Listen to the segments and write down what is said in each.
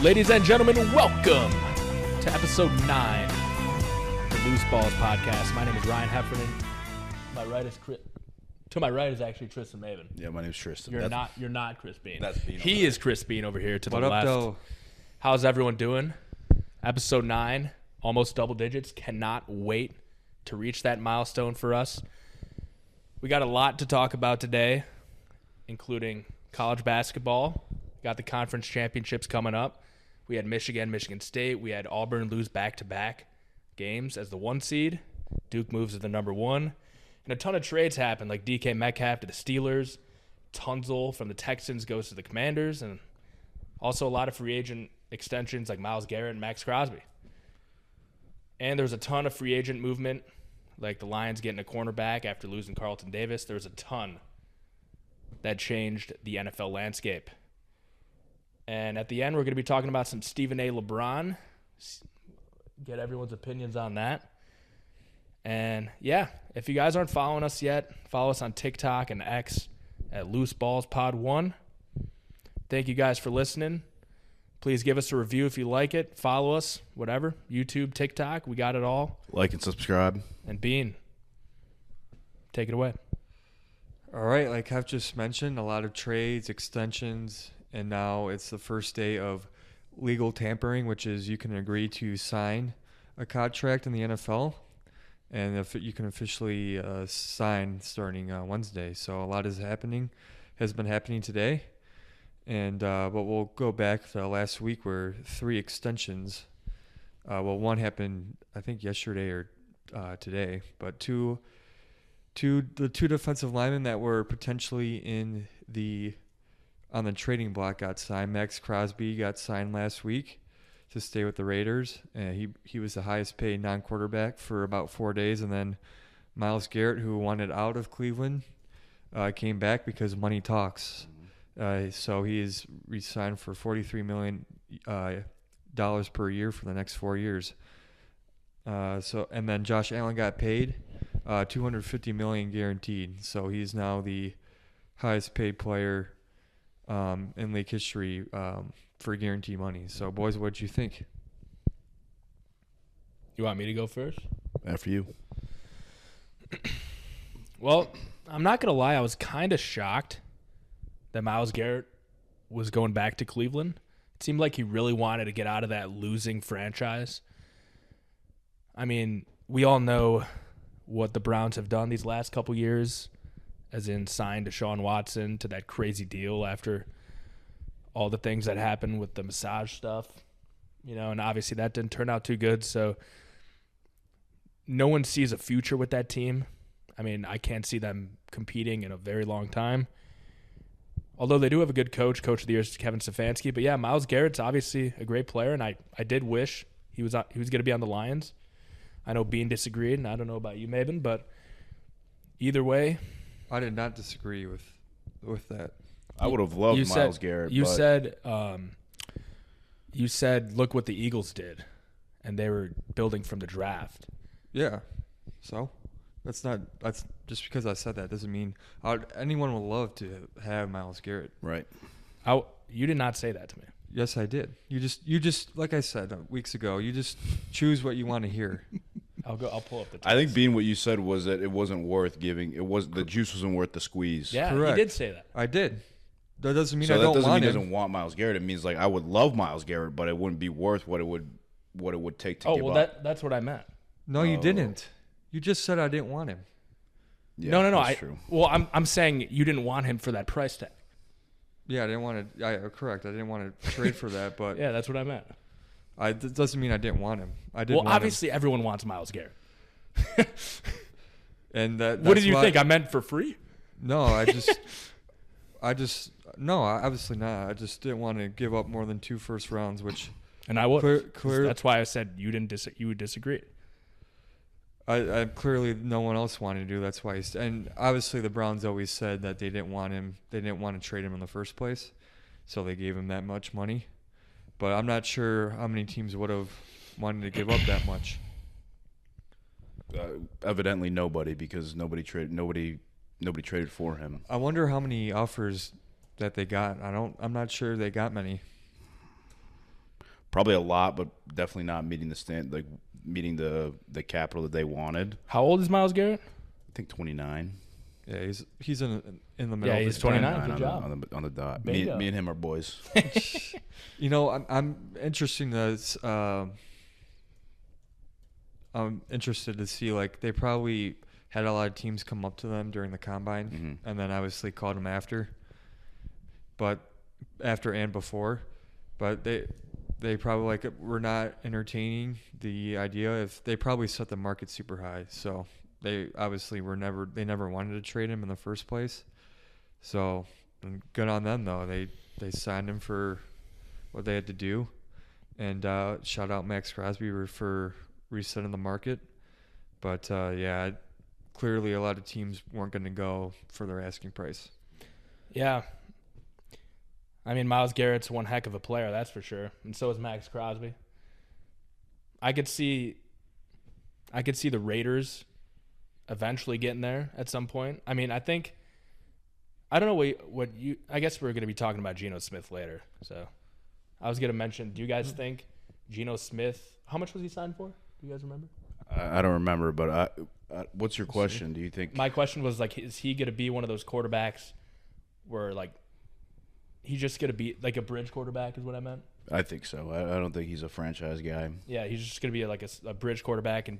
Ladies and gentlemen, welcome to episode 9 of the Loose Balls podcast. My name is Ryan Heffernan. To my right is actually Tristan Maven. Yeah, my name's Tristan. You're not Chris Bean. That's Bean. He is Chris Bean over here to the What up, left. though? How's everyone doing? Episode 9, almost double digits. Cannot wait to reach that milestone for us. We got a lot to talk about today, including college basketball. Got the conference championships coming up. We had Michigan State. We had Auburn lose back-to-back games as the 1 seed. Duke moves to the number 1. And a ton of trades happened, like DK Metcalf to the Steelers. Tunzel from the Texans goes to the Commanders. And also a lot of free agent extensions like Myles Garrett and Max Crosby. And there's a ton of free agent movement, like the Lions getting a cornerback after losing Carlton Davis. There's a ton that changed the NFL landscape. And at the end, we're going to be talking about some Stephen A. LeBron. Get everyone's opinions on that. And, yeah, if you guys aren't following us yet, follow us on TikTok and X at LooseBallsPod1. Thank you guys for listening. Please give us a review if you like it. Follow us, whatever. YouTube, TikTok, we got it all. Like and subscribe. And Bean, take it away. All right, like I've just mentioned, a lot of trades, extensions, and now it's the first day of legal tampering, which is you can agree to sign a contract in the NFL, and if you can officially sign starting Wednesday. So a lot has been happening today, and but we'll go back to last week where 3 extensions. One happened I think yesterday or today, but the two defensive linemen that were potentially on the trading block got signed. Max Crosby got signed last week to stay with the Raiders. He was the highest paid non-quarterback for about 4 days. And then Myles Garrett, who wanted out of Cleveland, came back because money talks. So he is re-signed for $43 million per year for the next 4 years. And then Josh Allen got paid $250 million guaranteed. So he's now the highest paid player in league history for guarantee money. So, boys, what'd you think? You want me to go first? After you. Well, I'm not going to lie. I was kind of shocked that Myles Garrett was going back to Cleveland. It seemed like he really wanted to get out of that losing franchise. I mean, we all know what the Browns have done these last couple years, as in signed Deshaun Watson to that crazy deal after all the things that happened with the massage stuff, and obviously that didn't turn out too good. So no one sees a future with that team. I mean, I can't see them competing in a very long time. Although they do have a good coach of the year, Kevin Stefanski. But yeah, Myles Garrett's obviously a great player, and I did wish he was going to be on the Lions. I know Bean disagreed, and I don't know about you, Maven, but either way, I did not disagree with that. I would have loved Myles Garrett. You said, look what the Eagles did, and they were building from the draft. Yeah. So that's just because I said that doesn't mean anyone would love to have Myles Garrett. Right. You did not say that to me. Yes, I did. You just like I said weeks ago, you just choose what you want to hear. I'll pull up the text. I think, Bean, what you said was that it wasn't worth giving. The juice wasn't worth the squeeze. Yeah, correct. You did say that. I did. That doesn't mean So I that don't doesn't want mean him. he doesn't want Myles Garrett. It means like I would love Myles Garrett, but it wouldn't be worth what it would take to give up. That's what I meant. No, you didn't. You just said I didn't want him. Yeah, No. That's true. Well, I'm saying you didn't want him for that price tag. Yeah, I didn't want to. Correct. I didn't want to trade for that, but Yeah, that's what I meant. That doesn't mean I didn't want him. I did. Well, want obviously everyone wants Myles Garrett. him. And What did you think? I meant for free? No, no, obviously not. I just didn't want to give up more than 2 first rounds, which And I would. Clear. That's why I said you would disagree. I clearly no one else wanted to do. That's why and obviously the Browns always said that they didn't want him. They didn't want to trade him in the first place, so they gave him that much money. But I'm not sure how many teams would have wanted to give up that much. Evidently nobody, because nobody traded for him. I wonder how many offers that they got. I'm not sure they got many. Probably a lot, but definitely not meeting meeting the capital that they wanted. How old is Myles Garrett? I think 29. Yeah, he's in the middle. Yeah, of he's his prime. 29. Good job. On the dot. Bingo. Me and him are boys. You know, I'm interested to see, like, they probably had a lot of teams come up to them during the combine, and then obviously called them after and before. But they probably were not entertaining the idea. If they probably set the market super high, so they obviously they never wanted to trade him in the first place. So good on them though. They signed him for what they had to do, and shout out Max Crosby for resetting the market. But yeah, clearly a lot of teams weren't going to go for their asking price. Yeah. I mean, Myles Garrett's one heck of a player, that's for sure. And so is Max Crosby. I could see the Raiders eventually getting there at some point. I mean, I don't know what you – I guess we're going to be talking about Geno Smith later. So I was going to mention, do you guys think Geno Smith – how much was he signed for? Do you guys remember? I don't remember, but what's your question? Do you think – My question was, is he going to be one of those quarterbacks where, he's just going to be a bridge quarterback is what I meant? I think so. I don't think he's a franchise guy. Yeah, he's just going to be a bridge quarterback and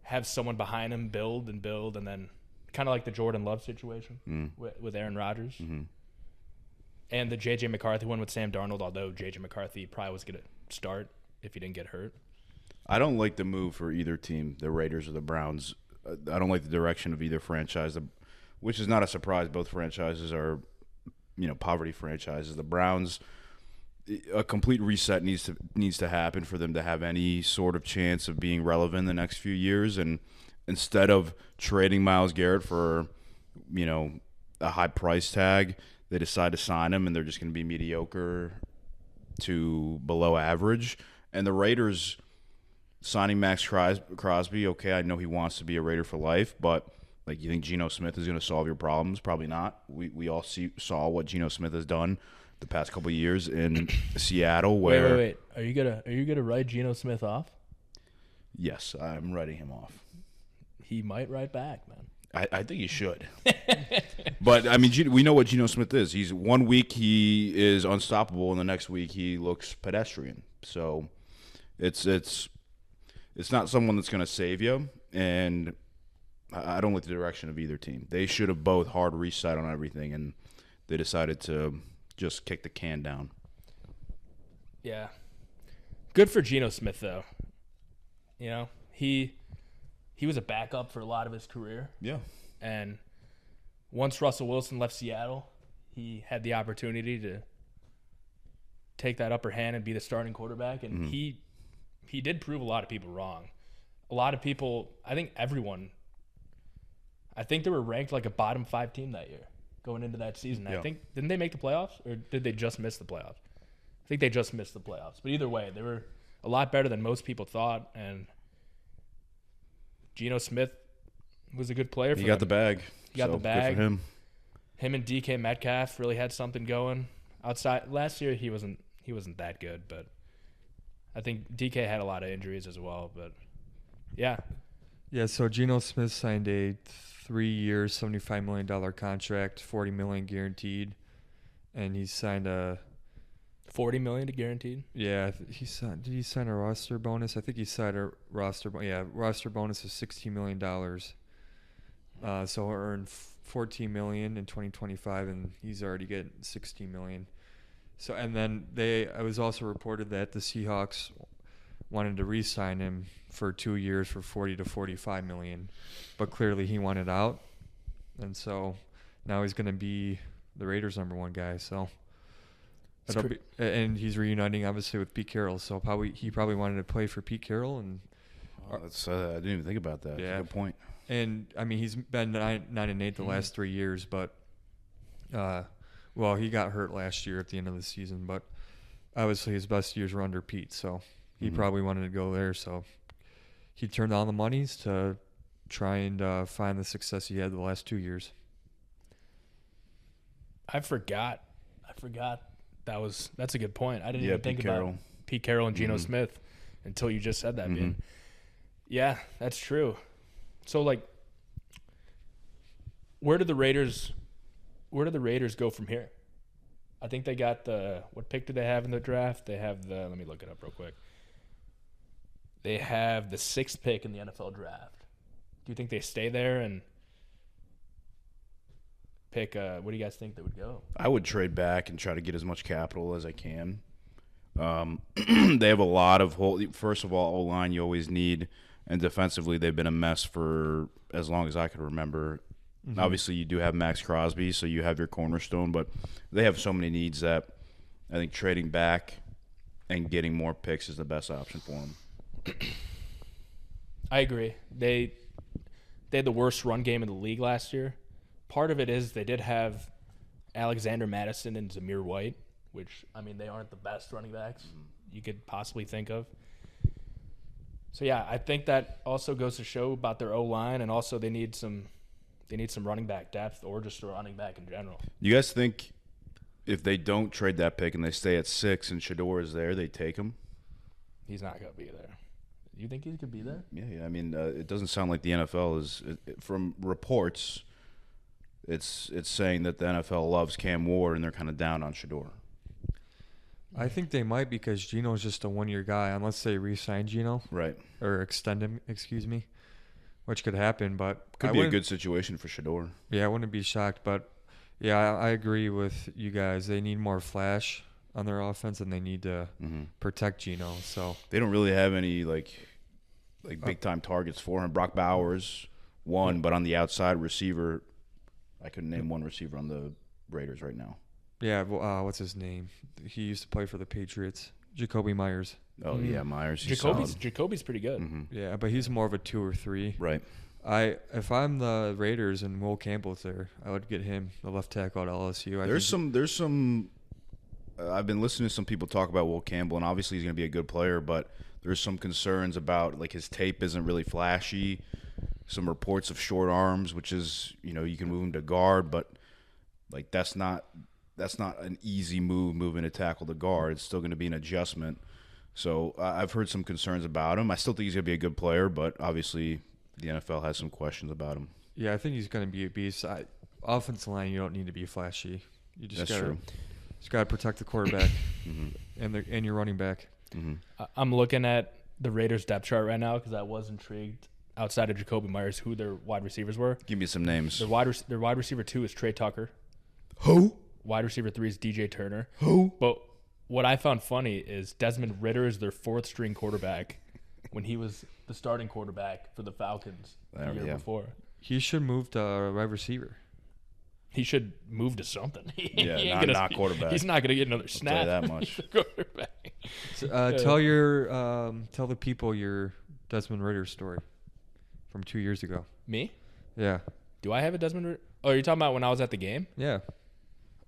have someone behind him build, and then kind of like the Jordan Love situation with Aaron Rodgers. Mm-hmm. And the J.J. McCarthy one with Sam Darnold, although J.J. McCarthy probably was going to start if he didn't get hurt. I don't like the move for either team, the Raiders or the Browns. I don't like the direction of either franchise, which is not a surprise. Both franchises are poverty franchises. The Browns, a complete reset needs to happen for them to have any sort of chance of being relevant in the next few years. And instead of trading Myles Garrett for, a high price tag, they decide to sign him, and they're just going to be mediocre to below average. And the Raiders signing Max Crosby, okay, I know he wants to be a Raider for life, but you think Geno Smith is going to solve your problems? Probably not. We all saw what Geno Smith has done the past couple of years in Seattle. Where wait. Are you gonna write Geno Smith off? Yes, I'm writing him off. He might write back, man. I think he should. But I mean, we know what Geno Smith is. He's 1 week he is unstoppable, and the next week he looks pedestrian. So it's not someone that's going to save you, and I don't like the direction of either team. They should have both hard reset on everything, and they decided to just kick the can down. Yeah. Good for Geno Smith, though. He was a backup for a lot of his career. Yeah. And once Russell Wilson left Seattle, he had the opportunity to take that upper hand and be the starting quarterback, and he did prove a lot of people wrong. A lot of people, I think they were ranked a bottom 5 team that year going into that season. Yeah. I think, didn't they make the playoffs, or did they just miss the playoffs? I think they just missed the playoffs. But either way, they were a lot better than most people thought, and Geno Smith was a good player for them. He got the bag. Good for him. Him and DK Metcalf really had something going. Outside last year, he wasn't that good, but I think DK had a lot of injuries as well. But yeah. Yeah, so Geno Smith signed a 3-year, $75 million contract, $40 million guaranteed, and he signed a $40 million guaranteed. Yeah, did he sign a roster bonus? I think he signed a roster bonus of $16 million. So he'll earn $14 million in 2025, and he's already getting $16 million. So, and then it was also reported that the Seahawks wanted to re-sign him for 2 years for $40 to $45 million, but clearly he wanted out, and so now he's going to be the Raiders' #1 guy. So, and he's reuniting obviously with Pete Carroll. So he probably wanted to play for Pete Carroll, and I didn't even think about that. Yeah, good point. And I mean, he's been 9-8 the last 3 years, but he got hurt last year at the end of the season, but obviously his best years were under Pete, so he probably wanted to go there. So he turned down the monies to try and find the success he had the last 2 years. I forgot. That's a good point. I didn't even think about Pete Carroll and Geno Smith until you just said that, man. Yeah, that's true. So, like, where do the Raiders go from here? I think they got what pick did they have in the draft? They have let me look it up real quick. They have the 6th pick in the NFL draft. Do you think they stay there and pick what do you guys think they would go? I would trade back and try to get as much capital as I can. They have a lot of first of all, O-line you always need, and defensively they've been a mess for as long as I can remember. Obviously, you do have Max Crosby, so you have your cornerstone, but they have so many needs that I think trading back and getting more picks is the best option for them. I agree. They had the worst run game in the league last year. Part of it is they did have Alexander Mattison and Zamir White, which, I mean, they aren't the best running backs you could possibly think of. So, yeah, I think that also goes to show about their O-line, and also they need some running back depth or just a running back in general. You guys think if they don't trade that pick and they stay at 6 and Shador is there, they take him? He's not going to be there. You think he could be there? Yeah. I mean, it doesn't sound like the NFL is from reports. It's saying that the NFL loves Cam Ward and they're kind of down on Shador. I think they might because Geno's just a one-year guy, unless they re-sign Geno. Right. Or extend him, excuse me, which could happen. But could be a good situation for Shador. Yeah, I wouldn't be shocked. But, yeah, I agree with you guys. They need more flash on their offense, and they need to protect Geno. So they don't really have any, like big-time targets for him. Brock Bowers, one, but on the outside receiver, I couldn't name one receiver on the Raiders right now. Yeah, well, what's his name? He used to play for the Patriots. Jacoby Myers. Oh, yeah, Myers. Jacoby's pretty good. Yeah, but he's more of a 2 or 3. Right. If I'm the Raiders and Will Campbell's there, I would get him, the left tackle at LSU. There's some I've been listening to some people talk about Will Campbell, and obviously he's going to be a good player, but there's some concerns about, like, his tape isn't really flashy. Some reports of short arms, which is, you can move him to guard, but, like, that's not an easy moving a tackle to guard. It's still going to be an adjustment. So I've heard some concerns about him. I still think he's going to be a good player, but obviously the NFL has some questions about him. Yeah, I think he's going to be a beast. Offensive line, you don't need to be flashy. You just got to protect the quarterback and your running back. I'm looking at the Raiders depth chart right now because I was intrigued outside of Jacoby Myers who their wide receivers were. Give me some names. Their wide receiver 2 is Trey Tucker. Who? Wide receiver 3 is DJ Turner. Who? But what I found funny is Desmond Ridder is their 4th string quarterback when he was the starting quarterback for the Falcons the year before. He should move to wide receiver. He should move to something. Yeah, not quarterback. He's not going to get another snap. I'll tell you that much. Quarterback. So, tell the people your Desmond Ridder story from 2 years ago. Me? Yeah. Do I have a Desmond Ridder? Oh, are you talking about when I was at the game? Yeah.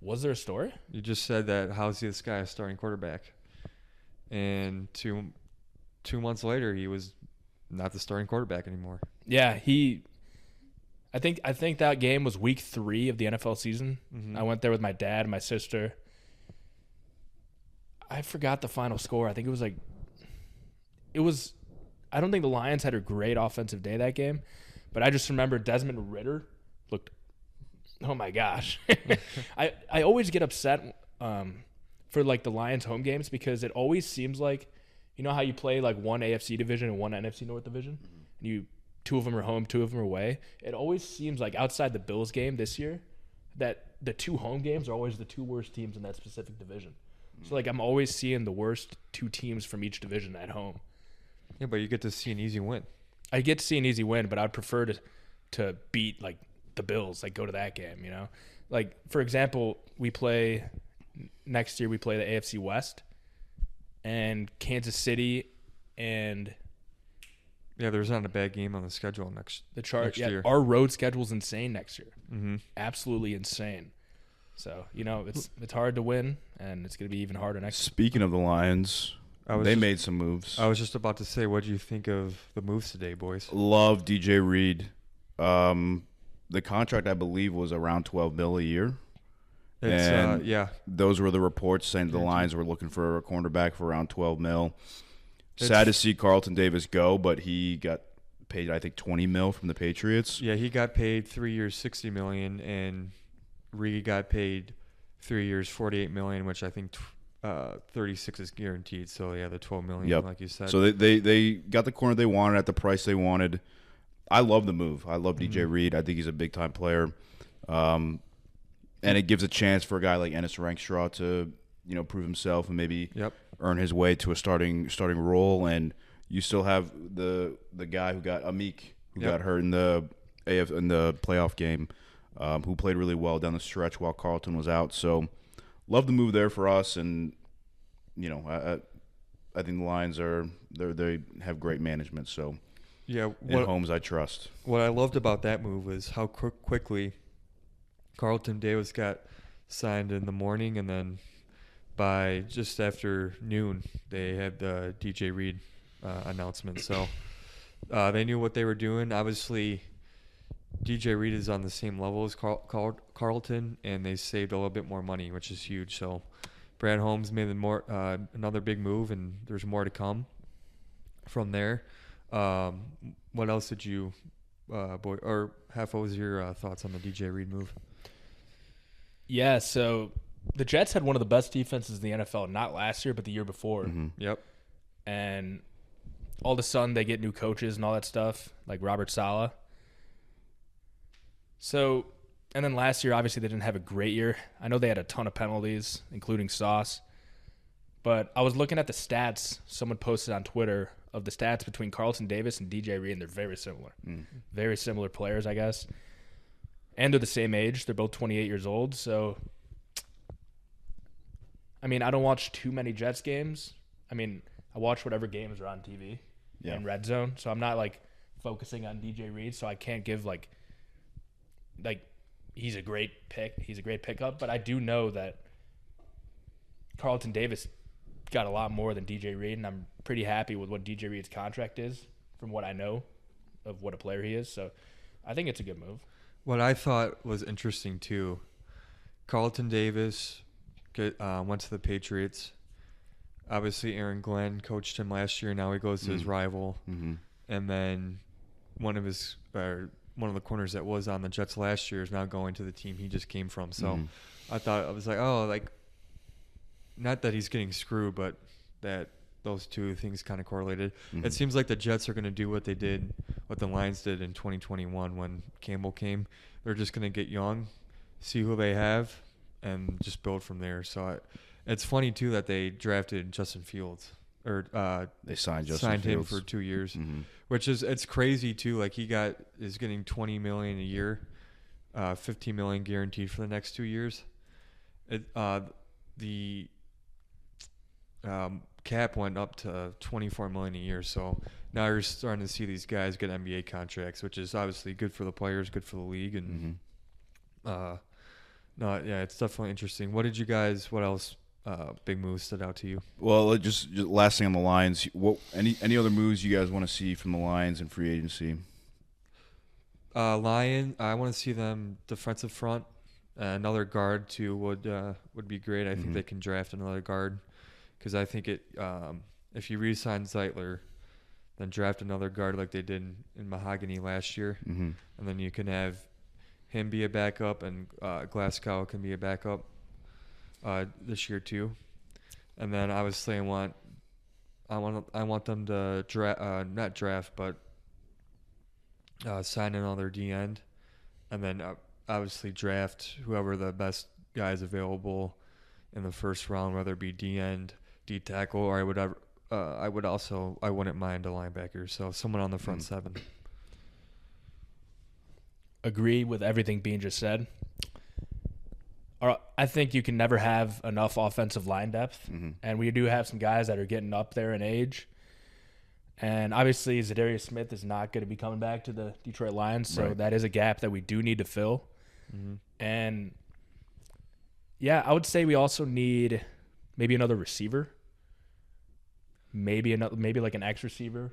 Was there a story? You just said that how's this guy a starting quarterback? And two months later, he was not the starting quarterback anymore. Yeah, I think that game was week 3 of the NFL season. I went there with my dad and my sister. I forgot the final score. I think it was I don't think the Lions had a great offensive day that game, but I just remember Desmond Ridder looked, oh my gosh. I always get upset for like the Lions home games because it always seems like, how you play like one AFC division and one NFC North division, and 2 of them are home, 2 of them are away. It always seems like outside the Bills game this year that the 2 home games are always the 2 worst teams in that specific division. So, like, I'm always seeing the worst 2 teams from each division at home. Yeah, but you get to see an easy win. I get to see an easy win, but I'd prefer to beat, like, the Bills, like, go to that game, Like, for example, next year we play the AFC West and Kansas City and – yeah, there's not a bad game on the schedule next year. Our road schedule's insane next year. Absolutely insane. So, it's hard to win, and it's going to be even harder next year. Speaking of the Lions, they made some moves. I was just about to say, what do you think of the moves today, boys? Love DJ Reed. The contract, I believe, was around $12 million a year. It's yeah. Those were the reports saying the Lions were looking for a cornerback for around $12 million. Sad to see Carlton Davis go, but he got paid, I think, $20 million from the Patriots. Yeah, he got paid 3 years, $60 million, and Reed got paid 3 years, $48 million, which I think 36 is guaranteed. So yeah, the $12 million, like you said. So they got the corner they wanted at the price they wanted. I love the move. I love DJ Reed. I think he's a big time player, and it gives a chance for a guy like Ennis Rankstraw to prove himself and maybe earn his way to a starting role. And you still have the guy who got Amik, who got hurt in the playoff game, who played really well down the stretch while Carlton was out. So love the move there for us. And I think the Lions they have great management. So yeah, Holmes I trust. What I loved about that move was how quickly Carlton Davis got signed in the morning, and then by just after noon they had the DJ Reed announcement. So they knew what they were doing. Obviously, DJ Reed is on the same level as Carlton, and they saved a little bit more money, which is huge. So Brad Holmes made another big move, and there's more to come from there. What else did you, what was your thoughts on the DJ Reed move? Yeah, so the Jets had one of the best defenses in the NFL, not last year, but the year before. Mm-hmm. Yep. And all of a sudden they get new coaches and all that stuff, like Robert Saleh. So, and then last year, obviously, they didn't have a great year. I know they had a ton of penalties, including Sauce. But I was looking at the stats someone posted on Twitter of the stats between Carlton Davis and DJ Reed, and they're very similar. Very similar players, I guess. And they're the same age. They're both 28 years old. So, I mean, I don't watch too many Jets games. I mean, I watch whatever games are on TV and Red Zone. So I'm not, focusing on DJ Reed. So I can't give, he's a great pick. He's a great pickup. But I do know that Carlton Davis got a lot more than DJ Reed, and I'm pretty happy with what DJ Reed's contract is from what I know of what a player he is. So I think it's a good move. What I thought was interesting, too, Carlton Davis went to the Patriots. Obviously, Aaron Glenn coached him last year. Now he goes to his rival. Mm-hmm. And then one of the corners that was on the Jets last year is now going to the team he just came from. So I was like, not that he's getting screwed, but that those two things kind of correlated. It seems like the Jets are going to do what the Lions did in 2021 when Campbell came. They're just going to get young, see who they have, and just build from there. So it's funny, too, that they drafted Justin Fields. Or they signed him for 2 years, which it's crazy, too. Like, is getting $20 million a year, $15 million guaranteed for the next 2 years. The cap went up to $24 million a year, so now you're starting to see these guys get NBA contracts, which is obviously good for the players, good for the league, and it's definitely interesting. What else big moves stood out to you? Well, just last thing on the Lions. Any other moves you guys want to see from the Lions in free agency? I want to see them defensive front. Another guard too would be great. I think they can draft another guard, because I think if you re-sign Zeitler, then draft another guard like they did in Mahogany last year, and then you can have him be a backup, and Glasgow can be a backup this year too. And then obviously I want them to not draft, but sign another D end, and then obviously draft whoever the best guys available in the first round, whether it be D end, D tackle, or I wouldn't mind a linebacker, so someone on the front seven. Agree with everything being just said. I think you can never have enough offensive line depth, and we do have some guys that are getting up there in age. And obviously, Zadarius Smith is not going to be coming back to the Detroit Lions, so that is a gap that we do need to fill. And yeah, I would say we also need maybe another receiver, maybe like an X receiver.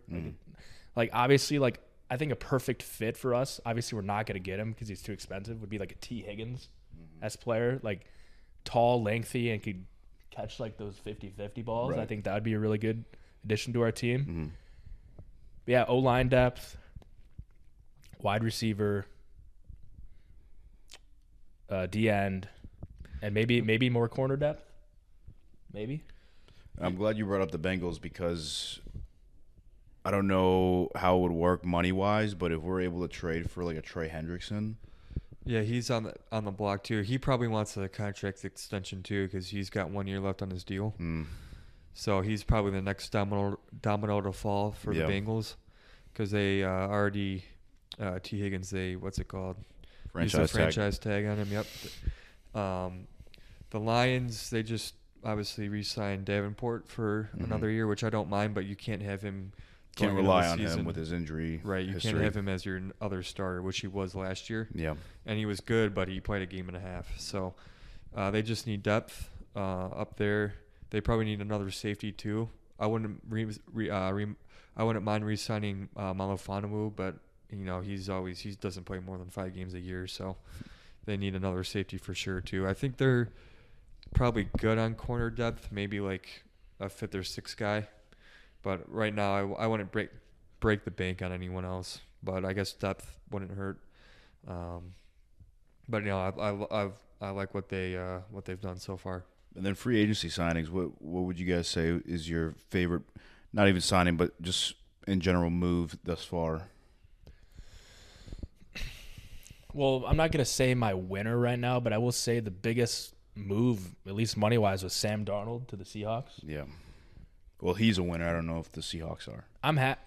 Like obviously, like I think a perfect fit for us. Obviously, we're not going to get him because he's too expensive. Would be like a T. Higgins. As player, like tall, lengthy, and could catch like those 50-50 balls. I Right. think that would be a really good addition to our team. Mm-hmm. But yeah, O-line depth, wide receiver, D-end, and maybe more corner depth. Maybe. I'm glad you brought up the Bengals because I don't know how it would work money-wise, but if we're able to trade for like a Trey Hendrickson, Yeah, he's on the block too. He probably wants a contract extension too because he's got 1 year left on his deal. So he's probably the next domino to fall for Yeah. the Bengals because they already T. Higgins. What's it called? Used a franchise tag on him. Yep. The Lions, they just obviously re-signed Davenport for another year, which I don't mind, but you can't have him. Can't going into rely the on season. him with his injury. Right, you history. can't have him as your other starter, which he was last year. Yeah. And he was good, but he played a game and a half. So they just need depth up there. They probably need another safety too. I wouldn't I wouldn't mind re-signing Malofonamu, but he doesn't play more than 5 games a year, so they need another safety for sure too. I think they're probably good on corner depth, maybe like a 5th or 6th guy. But right now, I wouldn't break the bank on anyone else. But I guess depth wouldn't hurt. But I like what they've done so far. And then free agency signings. What would you guys say is your favorite? Not even signing, but just in general move thus far. Well, I'm not going to say my winner right now, but I will say the biggest move, at least money-wise, was Sam Darnold to the Seahawks. Yeah. Well, he's a winner. I don't know if the Seahawks are.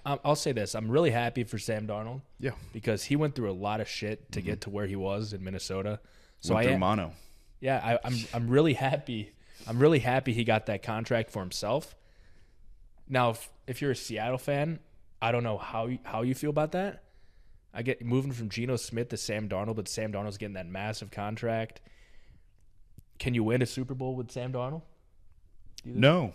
I'll say this. I'm really happy for Sam Darnold. Yeah. Because he went through a lot of shit to get to where he was in Minnesota. So Went through mono. Yeah, I'm really happy. I'm really happy he got that contract for himself. Now, if you're a Seattle fan, I don't know how you feel about that. I get moving from Geno Smith to Sam Darnold, but Sam Darnold's getting that massive contract. Can you win a Super Bowl with Sam Darnold? No.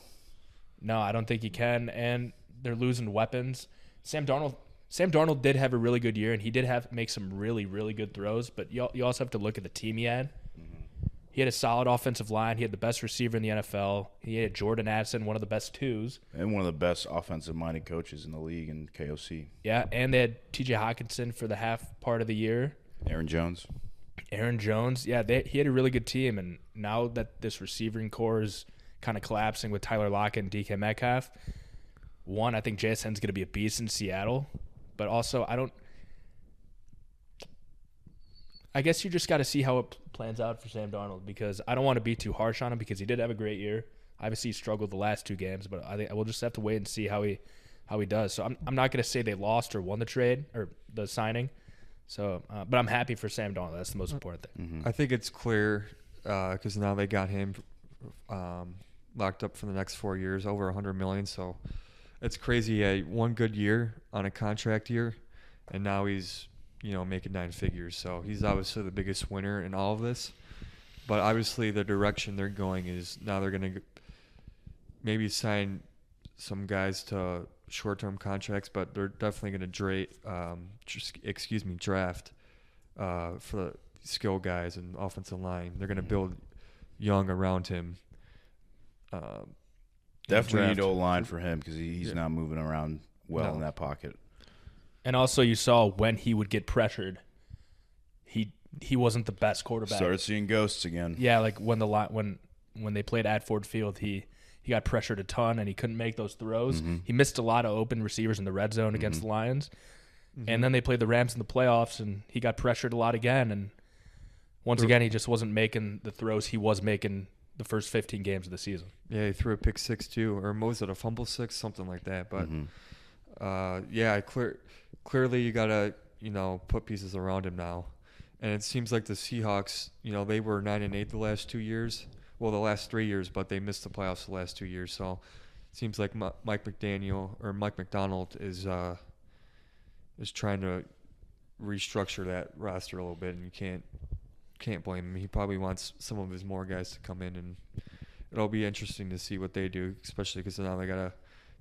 No, I don't think you can, and they're losing weapons. Sam Darnold did have a really good year, and he did make some really, really good throws, but you also have to look at the team he had. He had a solid offensive line. He had the best receiver in the NFL. He had Jordan Addison, one of the best twos. And one of the best offensive-minded coaches in the league in KOC. Yeah, and they had T.J. Hawkinson for the half part of the year. Aaron Jones. Yeah, he had a really good team, and now that this receiving core is kind of collapsing with Tyler Lockett and DK Metcalf, I think JSN's going to be a beast in Seattle, but also I guess you just got to see how it plans out for Sam Darnold because I don't want to be too harsh on him because he did have a great year. Obviously, he struggled the last 2 games, but I think we'll just have to wait and see how he does. So I'm not going to say they lost or won the trade or the signing. So, but I'm happy for Sam Darnold. That's the most important thing. Mm-hmm. I think it's clear because now they got him locked up for the next 4 years, over $100 million. So it's crazy. He had 1 good year on a contract year, and now he's making 9 figures. So he's obviously the biggest winner in all of this. But obviously the direction they're going is now they're going to maybe sign some guys to short-term contracts, but they're definitely going to draft for the skill guys and offensive line. They're going to build young around him. Definitely need O-line for him because he's not moving around well in that pocket. And also, you saw when he would get pressured, he wasn't the best quarterback. Started seeing ghosts again. Yeah, like when they played at Ford Field, he got pressured a ton and he couldn't make those throws. Mm-hmm. He missed a lot of open receivers in the red zone against the Lions. And then they played the Rams in the playoffs and he got pressured a lot again. And once again, he just wasn't making the throws he was making the first 15 games of the season. Yeah, he threw a pick 6 too, or was it a fumble 6, something like that. But clearly you gotta put pieces around him now. And it seems like the Seahawks, they were 9-8 the last 2 years. Well, the last 3 years, but they missed the playoffs the last 2 years. So it seems like Mike McDonald is trying to restructure that roster a little bit, and you can't blame him. He probably wants some of his more guys to come in, and it'll be interesting to see what they do, especially because now they got to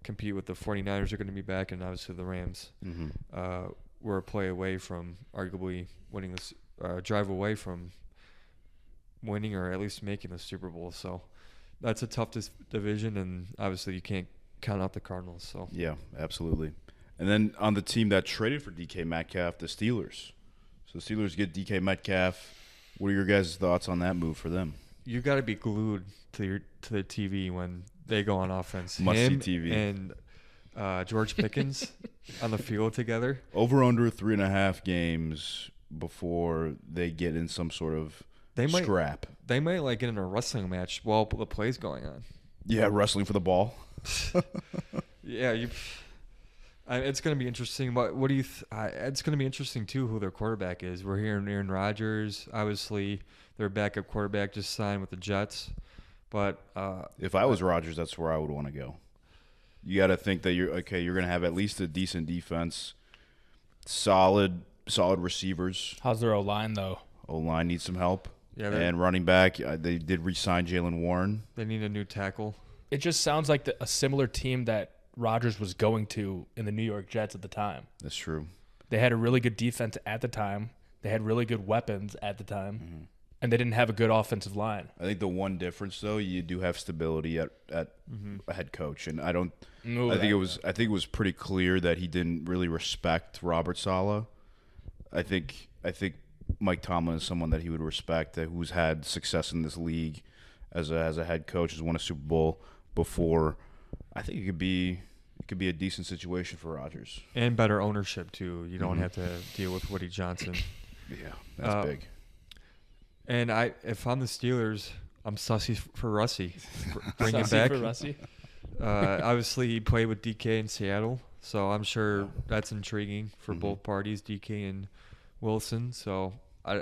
compete with the 49ers are going to be back, and obviously the Rams. We're a play away from arguably winning this drive away from winning or at least making the Super Bowl. So that's a tough division, and obviously you can't count out the Cardinals. So Yeah, absolutely. And then on the team that traded for DK Metcalf, the Steelers. So the Steelers get DK Metcalf. What are your guys' thoughts on that move for them? you got to be glued to the TV when they go on offense. Must-see Him TV. and George Pickens on the field together. Over under 3.5 games before they get in some sort of scrap. They might like get in a wrestling match while the play's going on. Yeah, wrestling for the ball. Yeah, it's going to be interesting. What do you? It's going to be interesting too who their quarterback is. We're hearing Aaron Rodgers. Obviously, their backup quarterback just signed with the Jets. But If I was Rodgers, that's where I would want to go. You got to think that you're going to have at least a decent defense, solid receivers. How's their O-line, though? O-line needs some help. Yeah, and running back, they did re-sign Jalen Warren. they need a new tackle. It just sounds like a similar team that Rodgers was going to in the New York Jets at the time. That's true. They had a really good defense at the time. They had really good weapons at the time. Mm-hmm. And they didn't have a good offensive line. I think the one difference, though, you do have stability at a head coach, and I think it was pretty clear that he didn't really respect Robert Saleh. I think Mike Tomlin is someone that he would respect, who's had success in this league as a head coach, has won a Super Bowl before. I think it could be a decent situation for Rodgers. And better ownership, too. You don't have to deal with Woody Johnson. Yeah, that's big. And if I'm the Steelers, I'm sussy for Russie. Bring him Sussy back. for Russie? Obviously, he played with DK in Seattle, so I'm sure that's intriguing for both parties, DK and Wilson. So I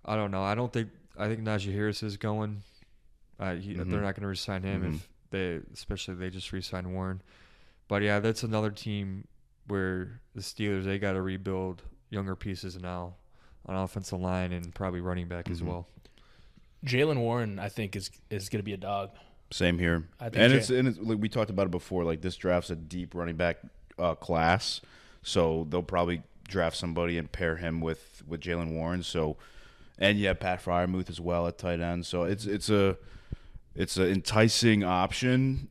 don't know. I think Najee Harris is going. They're not going to re-sign him especially if they just re-sign Warren. But yeah, that's another team where the Steelers, they got to rebuild younger pieces now on offensive line and probably running back as well. Jalen Warren, I think, is going to be a dog. Same here. I think it's like we talked about it before. Like, this draft's a deep running back class, so they'll probably draft somebody and pair him with Jalen Warren. So, and you have Pat Freiermuth as well at tight end. So it's an enticing option,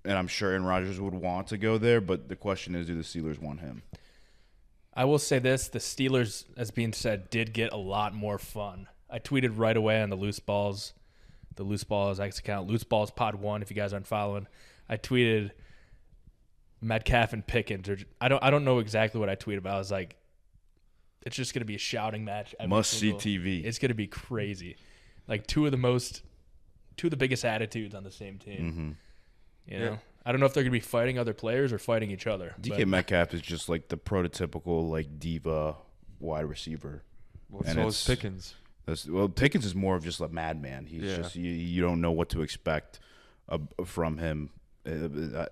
and I'm sure Aaron Rodgers would want to go there. But the question is, do the Steelers want him? I will say this. The Steelers, as being said, did get a lot more fun. I tweeted right away on the Loose Balls X account, Loose Balls Pod 1, if you guys aren't following. I tweeted Metcalf and Pickens. I don't know exactly what I tweeted about. I was like, it's just going to be a shouting match. Must-see TV. It's going to be crazy. Like two of the biggest attitudes on the same team. You know? I don't know if they're going to be fighting other players or fighting each other. DK Metcalf is just like the prototypical like diva wide receiver. Well, so is Pickens. Pickens is more of just a madman. He's just you don't know what to expect from him. I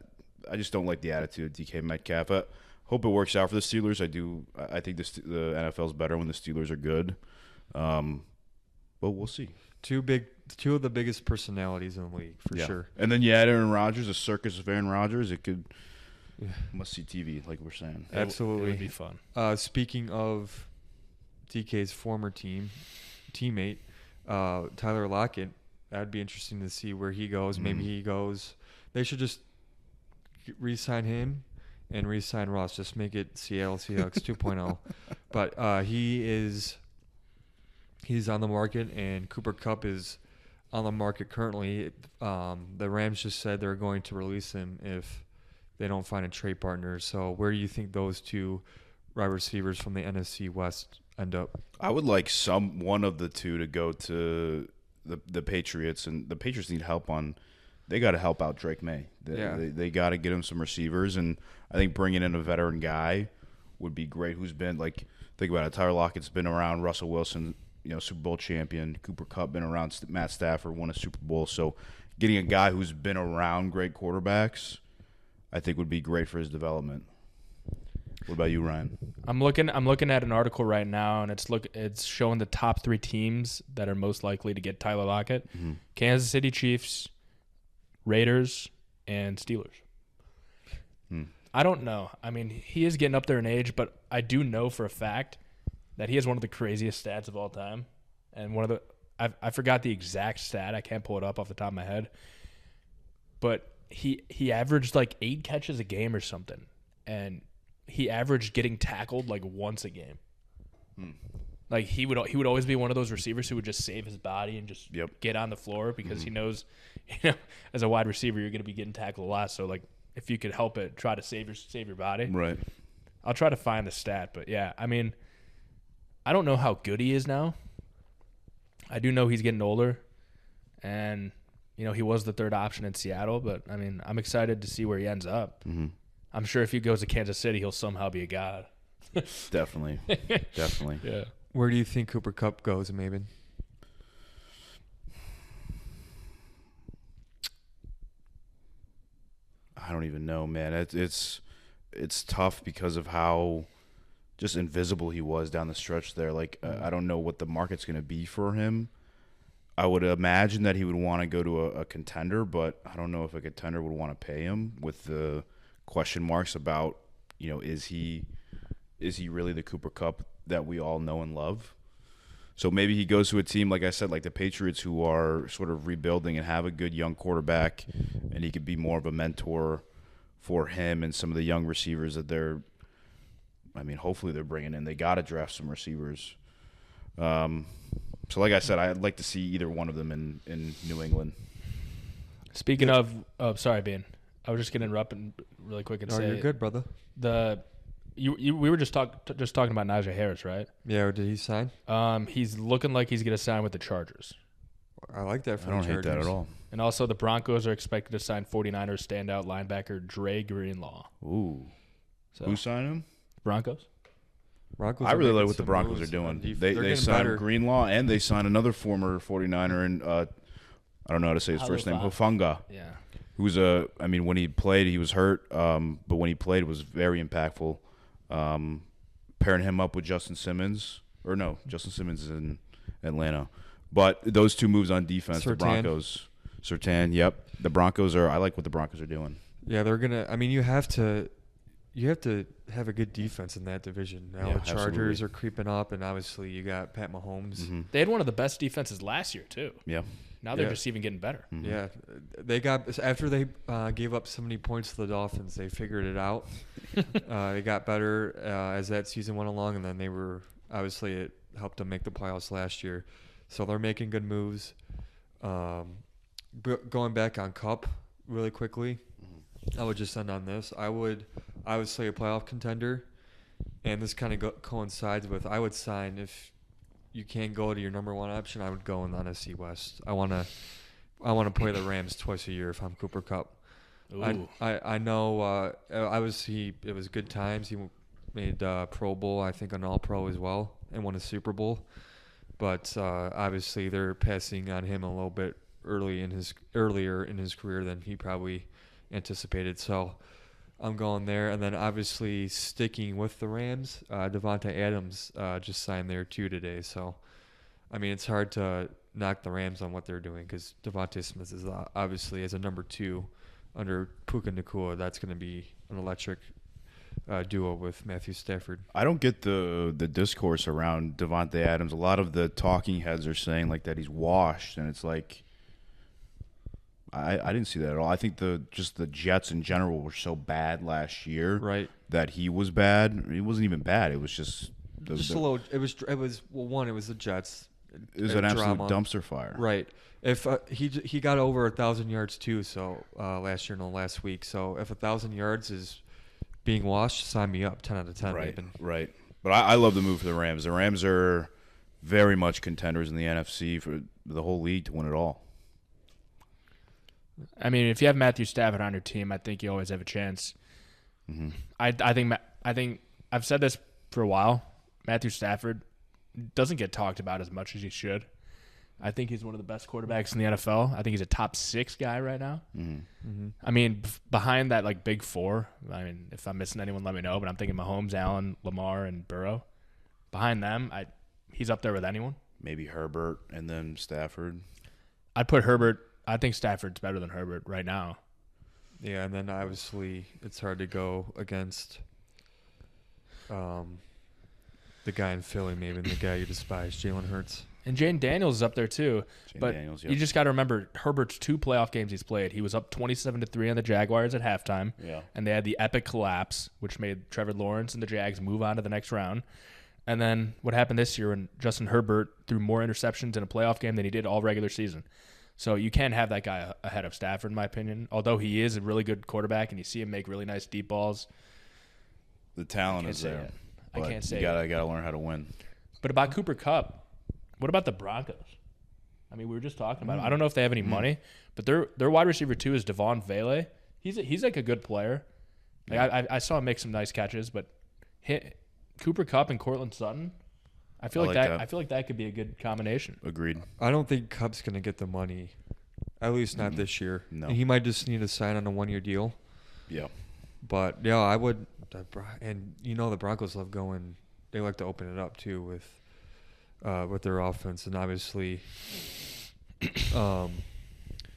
just don't like the attitude of DK Metcalf. I hope it works out for the Steelers. I do. I think the NFL is better when the Steelers are good. But we'll see. Two of the biggest personalities in the league for sure. And then you add Aaron Rodgers, a circus of Aaron Rodgers. It could must-see TV, like we're saying. Absolutely, it would be fun. Speaking of DK's former teammate, Tyler Lockett, that'd be interesting to see where he goes. Maybe he goes. They should just re-sign him and re-sign Ross. Just make it Seattle Seahawks 2.0. But he's on the market, and Cooper Kupp is on the market currently. The Rams just said they're going to release him if they don't find a trade partner. So where do you think those two wide receivers from the NFC West end up? I would like one of the two to go to the Patriots, and the Patriots need help on. They got to help out Drake May. They got to get him some receivers, and I think bringing in a veteran guy would be great. Who's been think about it. Tyler Lockett's been around. Russell Wilson, Super Bowl champion. Cooper Kupp been around. Matt Stafford won a Super Bowl. So getting a guy who's been around great quarterbacks, I think would be great for his development. What about you, Ryan? I'm looking at an article right now, and it's showing the top 3 teams that are most likely to get Tyler Lockett: Kansas City Chiefs, Raiders, and Steelers. I don't know. I mean, he is getting up there in age, but I do know for a fact that he has one of the craziest stats of all time, and I forgot the exact stat. I can't pull it up off the top of my head. But he averaged like 8 catches a game or something. And he averaged getting tackled like once a game. Like he would always be one of those receivers who would just save his body and just get on the floor because he knows, as a wide receiver you're going to be getting tackled a lot. So like if you could help it, try to save your body. Right. I'll try to find the stat, but yeah, I mean, I don't know how good he is now. I do know he's getting older, and he was the third option in Seattle. But I mean, I'm excited to see where he ends up. Mm-hmm. I'm sure if he goes to Kansas City, he'll somehow be a god. Definitely. Yeah. Where do you think Cooper Kupp goes, Maven? I don't even know, man. It's tough because of how just invisible he was down the stretch there. Like, I don't know what the market's going to be for him. I would imagine that he would want to go to a contender, but I don't know if a contender would want to pay him with the question marks about, is he really the Cooper Kupp that we all know and love? So maybe he goes to a team, like I said, like the Patriots, who are sort of rebuilding and have a good young quarterback, and he could be more of a mentor for him and some of the young receivers that hopefully they're bringing in. They got to draft some receivers. So like I said, I'd like to see either one of them in New England. Speaking of sorry, Bean. I was just going to interrupt really quick and say. You're good, brother. We were just talking about Najee Harris, right? Yeah, or did he sign? He's looking like he's going to sign with the Chargers. I like that for I don't the hate Chargers. that at all. And also the Broncos are expected to sign 49ers standout linebacker Dre Greenlaw. Ooh. So, Who signed him? Broncos? Broncos I are really making like what the some Broncos are moves doing. on defense. They getting signed better. Greenlaw, and they signed another former 49er, and I don't know how to say his first name, Hufanga. Yeah. Who's when he played, he was hurt, but when he played, it was very impactful. Pairing him up with Justin Simmons is in Atlanta. But those two moves on defense, the Broncos, Surtain, yep. The Broncos I like what the Broncos are doing. Yeah, they're gonna. I mean, you have to have a good defense in that division. Now the Chargers absolutely. are creeping up, and obviously you got Pat Mahomes. Mm-hmm. They had one of the best defenses last year, too. Yeah. Now they're just even getting better. Mm-hmm. Yeah, they got after they gave up so many points to the Dolphins, they figured it out. They got better as that season went along, and then they were obviously it helped them make the playoffs last year. So they're making good moves. Going back on Kupp really quickly, I would just end on this. I would say a playoff contender, and this kind of coincides with I would sign if you can't go to your number one option. I would go in the NFC West. I want to play the Rams twice a year if I'm Cooper Kupp. Ooh. I know. It was good times. He made Pro Bowl, I think, an All Pro as well, and won a Super Bowl. But obviously, they're passing on him a little bit earlier in his career than he probably anticipated. So I'm going there, and then obviously sticking with the Rams, Devontae Adams just signed there too today. So, I mean, it's hard to knock the Rams on what they're doing because Devontae Smith is obviously as a number 2 under Puka Nacua. That's going to be an electric duo with Matthew Stafford. I don't get the discourse around Devontae Adams. A lot of the talking heads are saying like that he's washed, and it's like I didn't see that at all. I think the Jets in general were so bad last year, Right. that he was bad. He wasn't even bad. It was just a little. It was one. It was the Jets. It was an absolute drama. dumpster fire. Right. If he got over 1,000 yards too, so last year, last week. So if 1,000 yards is being washed, sign me up. 10 out of 10. Right. Even. Right. But I love the move for the Rams. The Rams are very much contenders in the NFC for the whole league to win it all. I mean, if you have Matthew Stafford on your team, I think you always have a chance. Mm-hmm. I think I've said this for a while. Matthew Stafford doesn't get talked about as much as he should. I think he's one of the best quarterbacks in the NFL. I think he's a top 6 guy right now. Mm-hmm. Mm-hmm. I mean, behind that like big 4. I mean, if I'm missing anyone, let me know. But I'm thinking Mahomes, Allen, Lamar, and Burrow. Behind them, he's up there with anyone. Maybe Herbert and then Stafford. I'd put Herbert. I think Stafford's better than Herbert right now. Yeah, and then obviously it's hard to go against the guy in Philly, maybe, and the guy you despise, Jalen Hurts. And Jane Daniels is up there too. Daniels, yep. You just got to remember Herbert's 2 playoff games he's played. He was up 27-3 on the Jaguars at halftime. Yeah. And they had the epic collapse, which made Trevor Lawrence and the Jags move on to the next round. And then what happened this year when Justin Herbert threw more interceptions in a playoff game than he did all regular season. So you can't have that guy ahead of Stafford, in my opinion. Although he is a really good quarterback and you see him make really nice deep balls. The talent is there. I can't say you gotta learn how to win. But about Cooper Kupp, what about the Broncos? I mean, we were just talking about it. I don't know if they have any money, but their wide receiver 2 is Devon Vele. He's like a good player. Like I saw him make some nice catches, but Cooper Kupp and Cortland Sutton, I feel like that could be a good combination. Agreed. I don't think Kupp's going to get the money, at least not this year. No. He might just need to sign on a 1-year deal. Yeah. But, yeah, I would. And, the Broncos love going. They like to open it up, too, with their offense. And, obviously,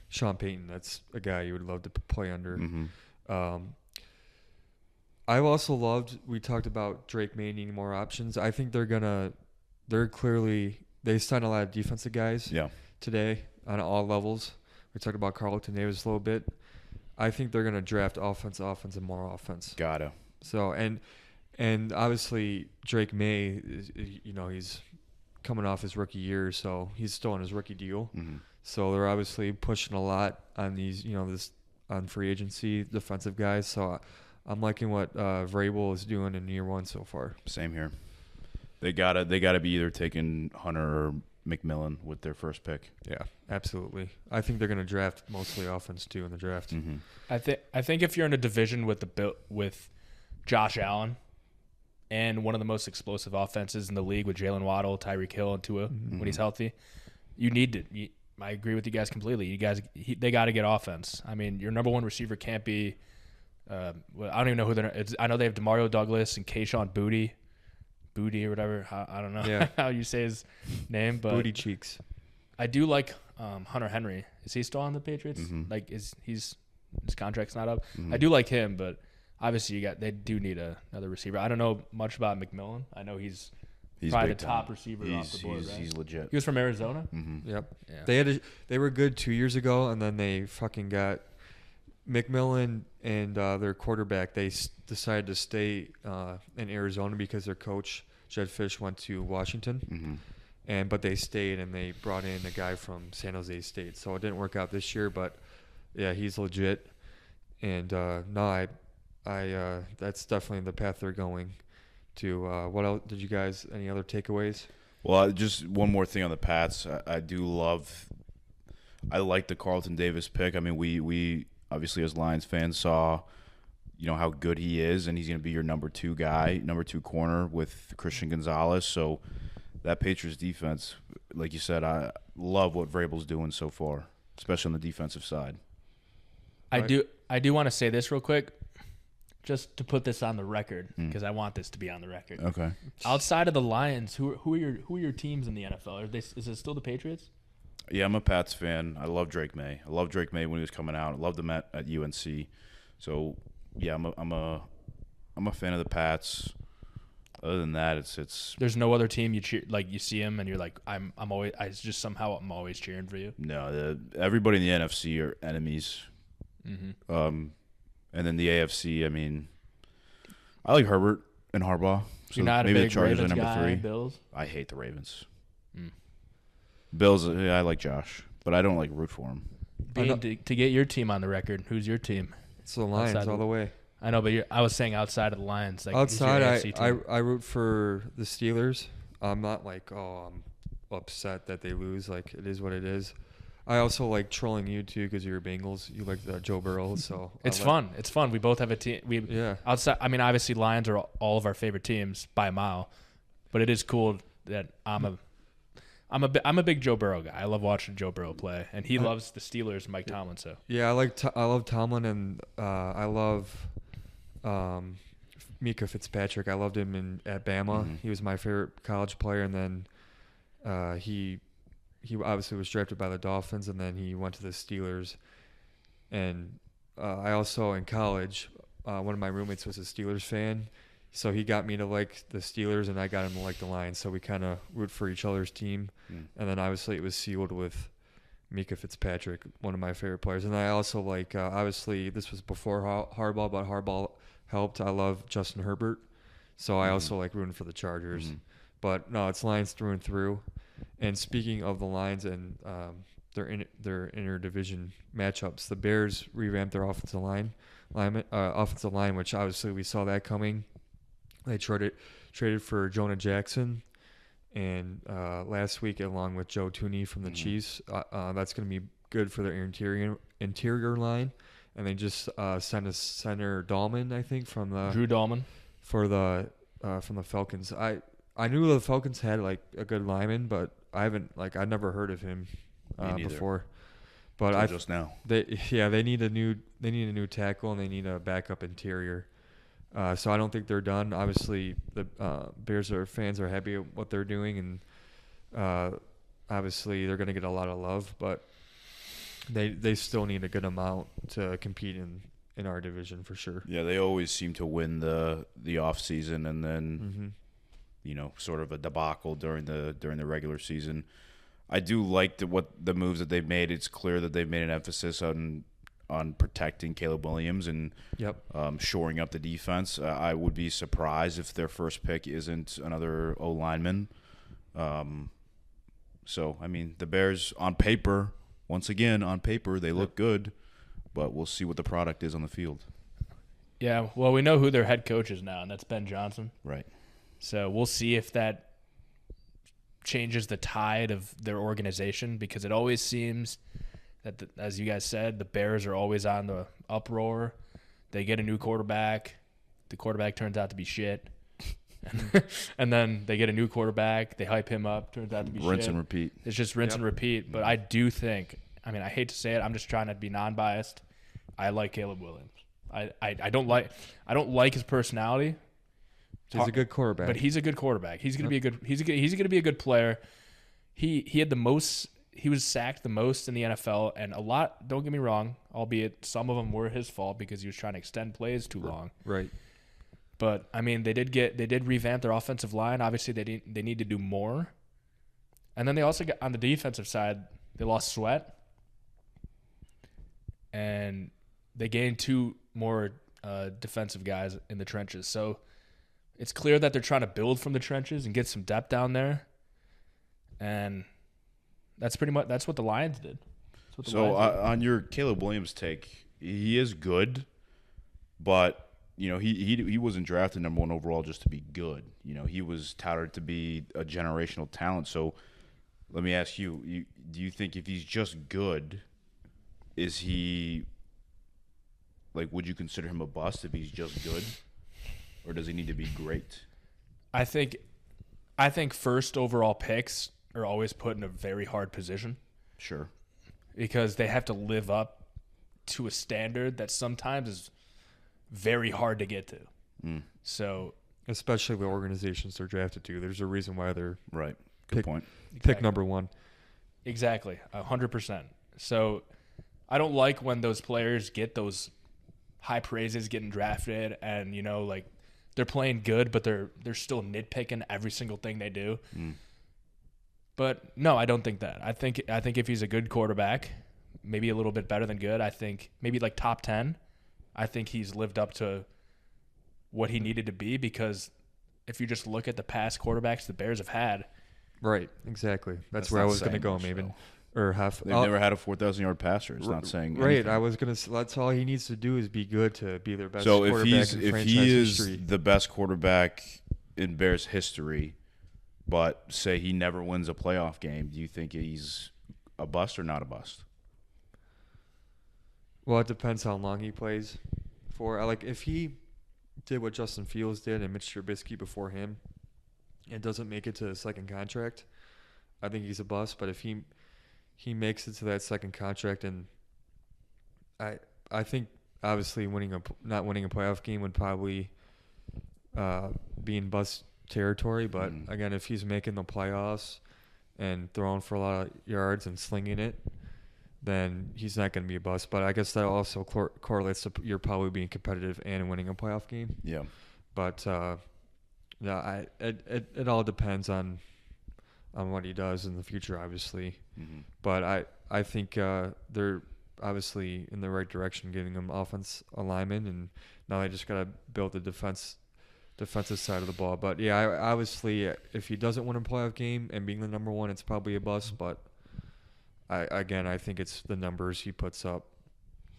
Sean Payton, that's a guy you would love to play under. Mm-hmm. I've also loved, we talked about Drake May needing more options. I think they signed a lot of defensive guys today on all levels. We talked about Carlton Davis a little bit. I think they're going to draft offense, and more offense. Gotta. So, and obviously Drake May, he's coming off his rookie year, so he's still on his rookie deal. Mm-hmm. So they're obviously pushing a lot on these, on free agency defensive guys. So I'm liking what Vrabel is doing in year 1 so far. Same here. They gotta be either taking Hunter or McMillan with their first pick. Yeah, absolutely. I think they're going to draft mostly offense too in the draft. Mm-hmm. I think if you're in a division with Josh Allen and one of the most explosive offenses in the league with Jalen Waddle, Tyreek Hill, and Tua when he's healthy, you need to. I agree with you guys completely. They got to get offense. I mean, your number 1 receiver can't be. I don't even know who they're. I know they have Demario Douglas and Kayshon Boutte or whatever. I don't know how you say his name, but Booty cheeks. I do like Hunter Henry. Is he still on the Patriots? Mm-hmm. Like, his contract's not up? Mm-hmm. I do like him, but obviously they do need another receiver. I don't know much about McMillan. I know he's probably the top receiver off the board. Right? He's legit. He was from Arizona. Mm-hmm. Yep. Yeah. They were good 2 years ago, and then they fucking got McMillan and their quarterback. They decided to stay in Arizona because their coach Jed Fish went to Washington. Mm-hmm. But they stayed, and they brought in a guy from San Jose State. So it didn't work out this year, but yeah, he's legit. And that's definitely the path they're going to. What else did you guys? Any other takeaways? Well, just one more thing on the Pats. I like the Carlton Davis pick. I mean, we obviously as Lions fans saw, how good he is, and he's going to be your number 2 guy, number 2 corner with Christian Gonzalez. So that Patriots defense, like you said, I love what Vrabel's doing so far, especially on the defensive side. I do want to say this real quick, just to put this on the record, because I want this to be on the record. Okay. Outside of the Lions, who are your teams in the NFL? Is it still the Patriots? Yeah, I'm a Pats fan. I love Drake May. I loved Drake May when he was coming out. I loved him at UNC. So yeah, I'm a fan of the Pats. Other than that, it's. There's no other team you cheer, like you see him and you're like I'm always cheering for you. No, everybody in the NFC are enemies. Mm-hmm. And then the AFC, I mean, I like Herbert and Harbaugh. So you're not maybe a big the Chargers Ravens are number guy, 3. Bills? I hate the Ravens. Bills, I like Josh, but I don't like root for him. Bean, to get your team on the record, who's your team? It's the Lions all the way. I know, but I was saying outside of the Lions. Like, outside, I root for the Steelers. I'm not like, I'm upset that they lose. Like, it is what it is. I also like trolling you too because you're Bengals. You like Joe Burrow, so it's fun. It's fun. We both have a team. Outside. I mean, obviously, Lions are all of our favorite teams by a mile, but it is cool that I'm a big Joe Burrow guy. I love watching Joe Burrow play, and he loves the Steelers and Mike Tomlin. So yeah, I love Tomlin, and I love Mika Fitzpatrick. I loved him at Bama. Mm-hmm. He was my favorite college player, and then he obviously was drafted by the Dolphins, and then he went to the Steelers. And I also, in college, one of my roommates was a Steelers fan, So he got me to like the Steelers, and I got him to like the Lions. So we kind of root for each other's team. And then obviously it was sealed with Mika Fitzpatrick, one of my favorite players. And I also like, obviously this was before Harbaugh, but Harbaugh helped. I love Justin Herbert. So I also like rooting for the Chargers. But no, it's Lions through and through. And speaking of the Lions and their interdivision matchups, the Bears revamped their offensive line, which obviously we saw that coming. They traded for Jonah Jackson, and last week along with Joe Tooney from the Chiefs. That's going to be good for their interior line. And they just sent a center Dahlman, I think, from the Drew Dahlman from the Falcons. I knew the Falcons had like a good lineman, but I've never heard of him before. But just now. They need a new tackle, and they need a backup interior. So I don't think they're done. Obviously, the Bears fans are happy with what they're doing, and obviously they're going to get a lot of love, but they still need a good amount to compete in our division for sure. Yeah, they always seem to win the off season, and then sort of a debacle during the regular season. I do like the moves that they've made. It's clear that they've made an emphasis on protecting Caleb Williams and shoring up the defense. I would be surprised if their first pick isn't another O-lineman. So, I mean, the Bears on paper, they look good, but we'll see what the product is on the field. Yeah, well, we know who their head coach is now, and that's Ben Johnson. Right. So we'll see if that changes the tide of their organization, because it always seems that, as you guys said, the Bears are always on the uproar. They get a new quarterback. The quarterback turns out to be shit. And then they get a new quarterback. They hype him up. Turns out to be rinse shit. and repeat. It's just rinse and repeat. But I do think, I mean, I hate to say it. I'm just trying to be non-biased. I like Caleb Williams. I don't like his personality. He's a good quarterback. But he's a good quarterback. He's gonna be a good. He's gonna be a good player. He had the most. He was sacked the most in the NFL, and a lot. Don't get me wrong. Albeit some of them were his fault because he was trying to extend plays too long. Right. But I mean, they did revamp their offensive line. Obviously, they need to do more. And then they also got on the defensive side. They lost Sweat, and they gained 2 more defensive guys in the trenches. So it's clear that they're trying to build from the trenches and get some depth down there. And that's what the Lions did. So on your Caleb Williams take, he is good, but he wasn't drafted number 1 overall just to be good. He was touted to be a generational talent. So let me ask you, do you think if he's just good, is he would you consider him a bust if he's just good? Or does he need to be great? I think first overall picks are always put in a very hard position. Sure. Because they have to live up to a standard that sometimes is very hard to get to. So, especially the organizations they're drafted to, there's a reason why they're right. Good point. Pick number 1. Exactly, 100%. So, I don't like when those players get those high praises getting drafted, and they're playing good, but they're still nitpicking every single thing they do. But no, I don't think that. I think if he's a good quarterback, maybe a little bit better than good, I think maybe like top 10, I think he's lived up to what he needed to be, because if you just look at the past quarterbacks the Bears have had. Right, exactly. That's where I was going to go, maybe. Or half. They've never had a 4,000-yard passer. It's not saying right. anything. I was going to. That's all he needs to do is be good to be their best. So quarterback if he is the best quarterback in Bears history, but say he never wins a playoff game, do you think he's a bust or not a bust? Well, it depends how long he plays for. If he did what Justin Fields did and Mitch Trubisky before him, and doesn't make it to the second contract, I think he's a bust. But if he makes it to that second contract, and I think obviously not winning a playoff game would probably be in bust territory. But again, if he's making the playoffs and throwing for a lot of yards and slinging it, then he's not going to be a bust. But I guess that also correlates to you're probably being competitive and winning a playoff game. Yeah. But no, it all depends on what he does in the future, obviously. Mm-hmm. But I think they're obviously in the right direction, getting him offense alignment, and now they just got to build the defensive side of the ball. But yeah, obviously, if he doesn't win a playoff game and being the number one, it's probably a bust. But I think it's the numbers he puts up.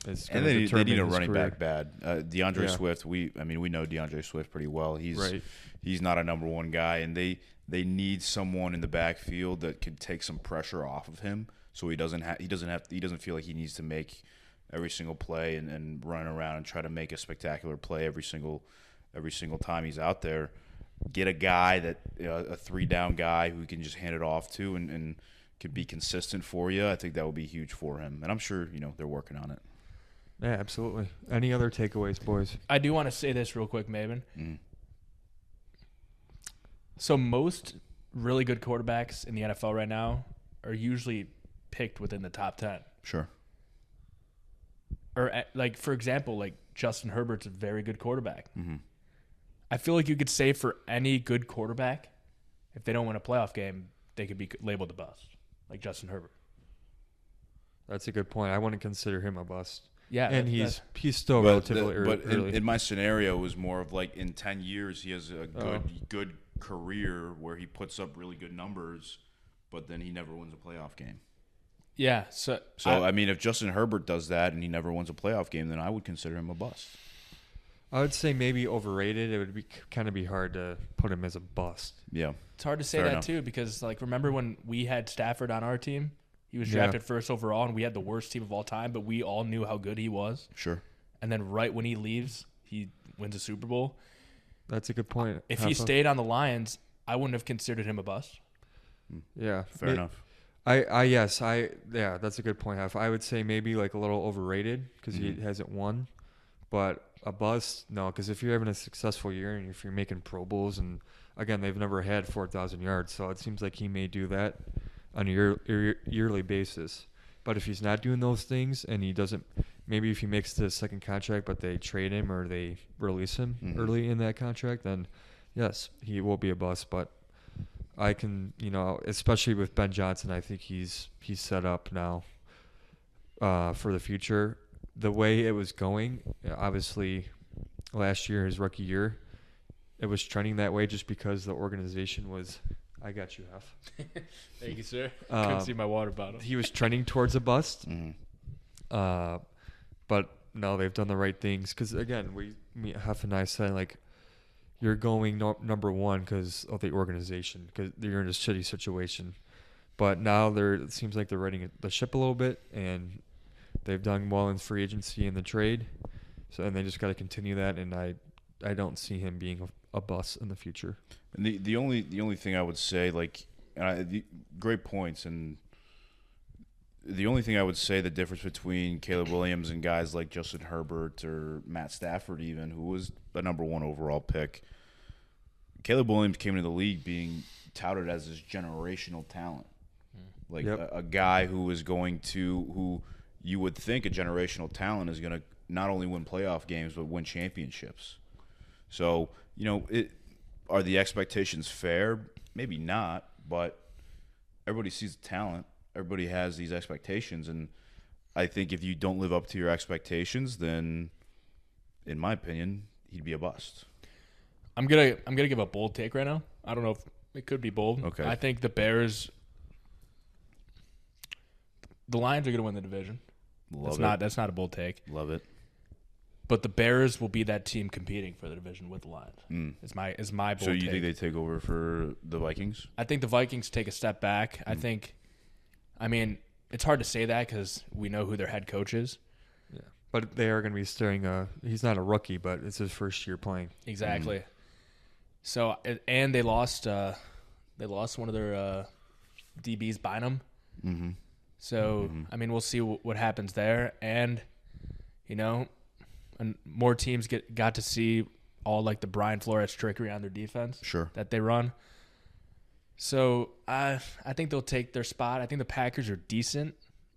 And they need a running career. back bad. DeAndre Swift, we know DeAndre Swift pretty well. He's not a number one guy, and they need someone in the backfield that could take some pressure off of him, so he doesn't feel like he needs to make every single play and run around and try to make a spectacular play every single time he's out there. Get a guy that a 3-down guy who can just hand it off to and can be consistent for you. I think that would be huge for him, and I'm sure they're working on it. Yeah, absolutely. Any other takeaways, boys? I do want to say this real quick, Maven. Mm-hmm. So most really good quarterbacks in the NFL right now are usually picked within the top 10. Sure. Or like, for example, like Justin Herbert's a very good quarterback. Mm-hmm. I feel like you could say for any good quarterback, if they don't win a playoff game, they could be labeled a bust, like Justin Herbert. That's a good point. I wouldn't consider him a bust. Yeah, and he's still relatively early. But in my scenario, it was more of like in 10 years, he has a good career where he puts up really good numbers, but then he never wins a playoff game. Yeah. So I mean, if Justin Herbert does that and he never wins a playoff game, then I would consider him a bust. I would say maybe overrated. It would be hard to put him as a bust. Yeah. It's hard to say Fair that enough. too, because like remember when we had Stafford on our team? He was drafted first overall, and we had the worst team of all time, but we all knew how good he was. Sure. And then right when he leaves, he wins a Super Bowl. That's a good point. If he stayed on the Lions, I wouldn't have considered him a bust. Yeah. Fair enough. Yeah, that's a good point, Hef. I would say maybe like a little overrated because he hasn't won, but a bust, no, because if you're having a successful year and if you're making Pro Bowls, and again, they've never had 4,000 yards, so it seems like he may do that on a yearly basis. But if he's not doing those things and he doesn't, maybe if he makes the second contract but they trade him or they release him early in that contract, then yes, he will be a bust. But I can, especially with Ben Johnson, I think he's set up now for the future. The way it was going, obviously last year, his rookie year, it was trending that way just because the organization was – I got you, Hef. Thank you, sir. Couldn't see my water bottle. He was trending towards a bust. Mm-hmm. But no, they've done the right things. Because, again, Hef and I said, like, you're going number one because of the organization, because you're in a shitty situation. But now it seems like they're riding the ship a little bit, and they've done well in free agency and the trade. And they just got to continue that, and I don't see him being a bust in the future. And the only thing I would say, like, great points, and the only thing I would say the difference between Caleb Williams and guys like Justin Herbert or Matt Stafford, even, who was the number one overall pick, Caleb Williams came into the league being touted as this generational talent, like a guy who you would think a generational talent is going to not only win playoff games but win championships. So are the expectations fair? Maybe not, but everybody sees the talent. Everybody has these expectations, and I think if you don't live up to your expectations, then, in my opinion, he'd be a bust. I'm gonna give a bold take right now. I don't know if it could be bold. Okay. I think the Lions are gonna win the division. That's not a bold take. Love it. But the Bears will be that team competing for the division with the Lions. It's my bold take. So you think they take over for the Vikings? I think the Vikings take a step back. I mean, it's hard to say that because we know who their head coach is. Yeah, but they are going to be staring. He's not a rookie, but it's his first year playing. Exactly. So and they lost one of their DBs, Bynum. Mm-hmm. So I mean, we'll see what happens there, and and more teams got to see all like the Brian Flores trickery on their defense that they run. So I think they'll take their spot. I think the Packers are decent.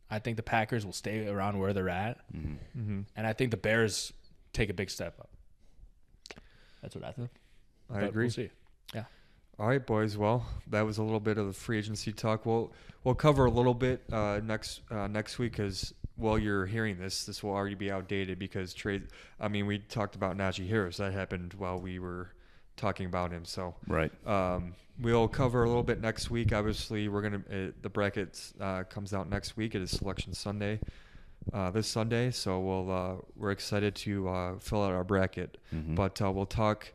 I think the Packers will stay around where they're at. And I think the Bears take a big step up. That's what I think. I But agree. We'll see. Yeah. All right, boys. Well, that was a little bit of the free agency talk. We'll cover a little bit next week because while you're hearing this will already be outdated because trade. I mean, we talked about Najee Harris. That happened while we were talking about him. So Right. We'll cover a little bit next week. Obviously, we're gonna the brackets comes out next week. It is Selection Sunday. This Sunday, so we're excited to fill out our bracket. Mhm. But we'll talk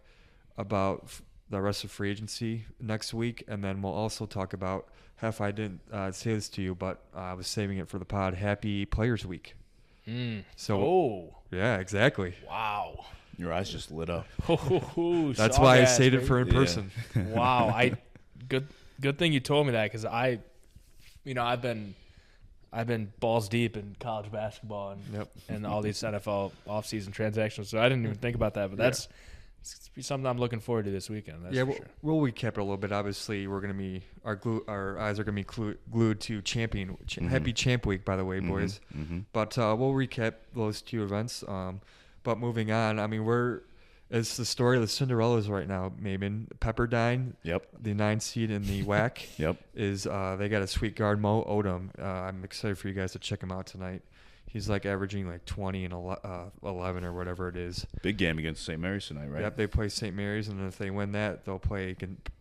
about the rest of free agency next week, and then we'll also talk about. I didn't say this to you, but I was saving it for the pod. Happy Players Week. So yeah, exactly. Wow. Your eyes just lit up. That's why I saved it for in person. Wow. Good thing you told me that because I've been balls deep in college basketball and all these NFL offseason transactions, so I didn't even think about that. But that's something I'm looking forward to this weekend. That's for sure. We'll recap it a little bit. Obviously, we're gonna be our eyes are gonna be glued to Happy Champ Week, by the way, boys. Mm-hmm. But we'll recap those two events. But moving on, I mean, it's the story of the Cinderellas right now. Maybe Pepperdine, Yep. the 9 seed in the WAC, Yep. is they got a sweet guard, Mo Odom. I'm excited for you guys to check him out tonight. He's like averaging like 20 and 11 or whatever it is. Big game against St. Mary's tonight, right? Yep, they play St. Mary's, and if they win that, they'll play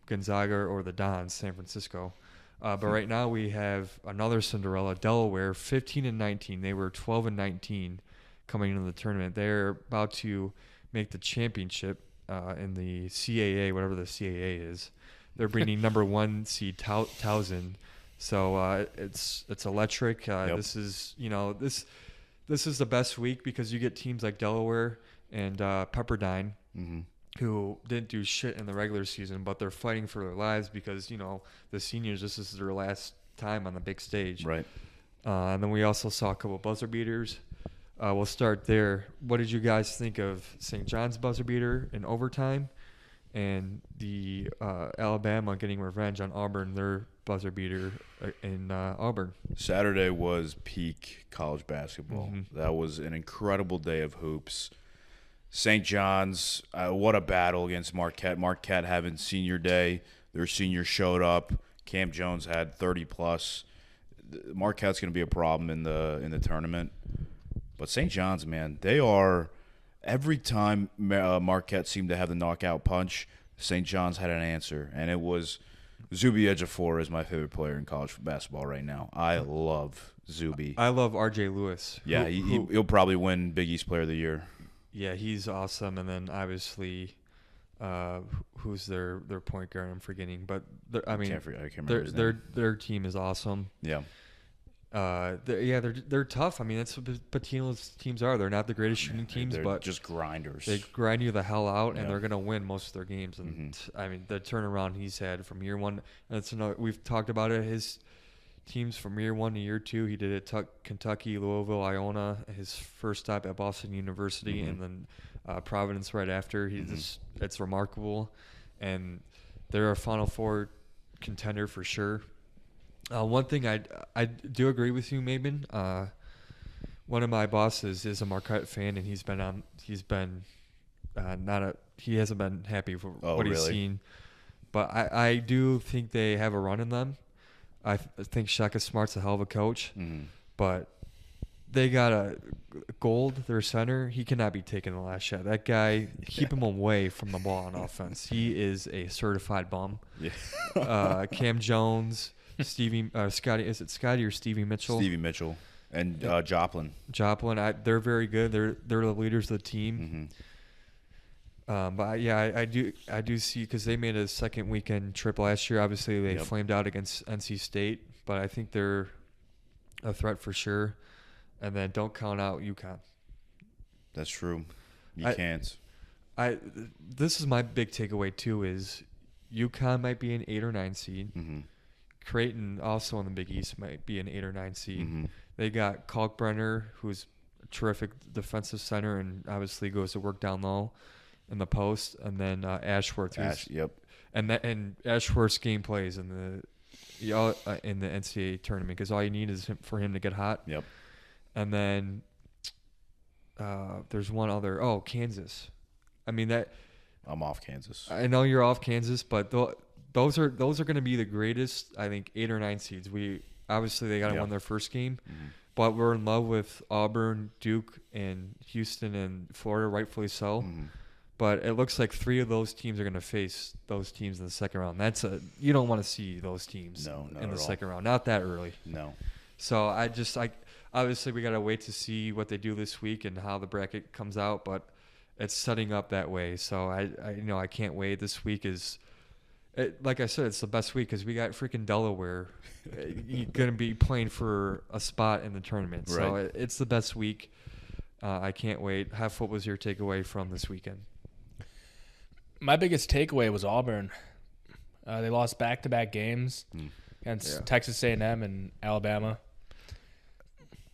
Gonzaga or the Dons, San Francisco. But right now we have another Cinderella, Delaware, 15-19. They were 12-19 coming into the tournament. They're about to make the championship in the CAA, whatever the CAA is. They're bringing number 1 seed Towson. So it's electric. Yep. This is this is the best week because you get teams like Delaware and Pepperdine, Mm-hmm. who didn't do shit in the regular season, but they're fighting for their lives because the seniors, this is their last time on the big stage. Right. And then we also saw a couple buzzer beaters. We'll start there. What did you guys think of St. John's buzzer beater in overtime, and the Alabama getting revenge on Auburn, their buzzer beater in Auburn? Saturday was peak college basketball. Mm-hmm. That was an incredible day of hoops. St. John's, what a battle against Marquette. Marquette having senior day. Their senior showed up. Cam Jones had 30+. Marquette's going to be a problem in the tournament. But St. John's, man, they are – every time Marquette seemed to have the knockout punch, St. John's had an answer. And it was Zuby Ejiofor is my favorite player in college basketball right now. I love Zuby. I love R.J. Lewis. Yeah, he'll probably win Big East Player of the Year. Yeah, he's awesome. And then obviously, who's their point guard? I'm forgetting, but I can't remember his name. Their team is awesome. Yeah. They're tough. I mean, that's what Patino's teams are. They're not the greatest shooting teams, they're but just grinders. They grind you the hell out, and Yeah. they're gonna win most of their games. And I mean, the turnaround he's had from year one. That's another. We've talked about it. His teams from year 1 to year 2. He did it at Kentucky, Louisville, Iona. His first stop at Boston University, and then Providence right after. It's remarkable, and they're a Final Four contender for sure. One thing I do agree with you, Mabin. One of my bosses is a Marquette fan, and he hasn't been happy for what he's seen. But I do think they have a run in them. I think Shaka Smart's a hell of a coach, but they got a Gold, their center. He cannot be taking the last shot. That guy, keep him away from the ball on offense. He is a certified bum. Yeah. Cam Jones. Scotty, is it Scotty or Stevie Mitchell? Stevie Mitchell and Joplin. They're very good. They're the leaders of the team. But I do see, because they made a second weekend trip last year. Obviously, they flamed out against NC State, but I think they're a threat for sure. And then don't count out UConn. That's true. You can't. This is my big takeaway too. Is UConn might be an 8 or 9 seed. Creighton, also in the Big East, might be an 8 or 9 seed. They got Kalkbrenner, who's a terrific defensive center and obviously goes to work down low in the post, and then Ashworth. And Ashworth's game plays in the NCAA tournament, because all you need is for him to get hot. Yep. And then there's one other. Kansas. I mean, that I'm off Kansas. I know you're off Kansas, but those are going to be the greatest, I think, 8 or 9 seeds. Obviously they got to win their first game, but we're in love with Auburn, Duke, and Houston and Florida, rightfully so. But it looks like 3 of those teams are going to face those teams in the second round. You don't want to see those teams in the second round, not that early. No. So obviously we got to wait to see what they do this week and how the bracket comes out, but it's setting up that way. So I can't wait. This week like I said, it's the best week because we got freaking Delaware going to be playing for a spot in the tournament. So it's the best week. I can't wait. What was your takeaway from this weekend? My biggest takeaway was Auburn. They lost back-to-back games against Texas A&M and Alabama.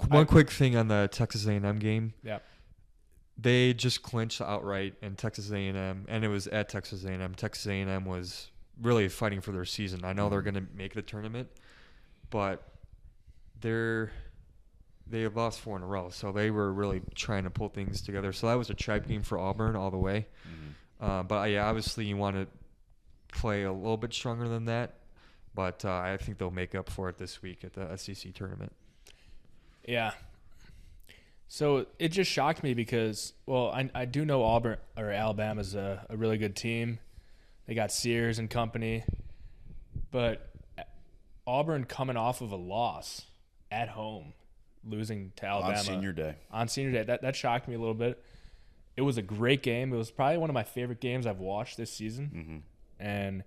One quick thing on the Texas A&M game. Yeah. They just clinched outright in Texas A&M, and it was at Texas A&M. Texas A&M was really fighting for their season. I know they're going to make the tournament, but they have lost 4 in a row, so they were really trying to pull things together. So that was a trap game for Auburn all the way. But obviously you want to play a little bit stronger than that, but I think they'll make up for it this week at the SEC tournament. Yeah. So it just shocked me because, I do know Auburn or Alabama's a really good team. They got Sears and company, but Auburn coming off of a loss at home, losing to Alabama on senior day. That shocked me a little bit. It was a great game. It was probably one of my favorite games I've watched this season. And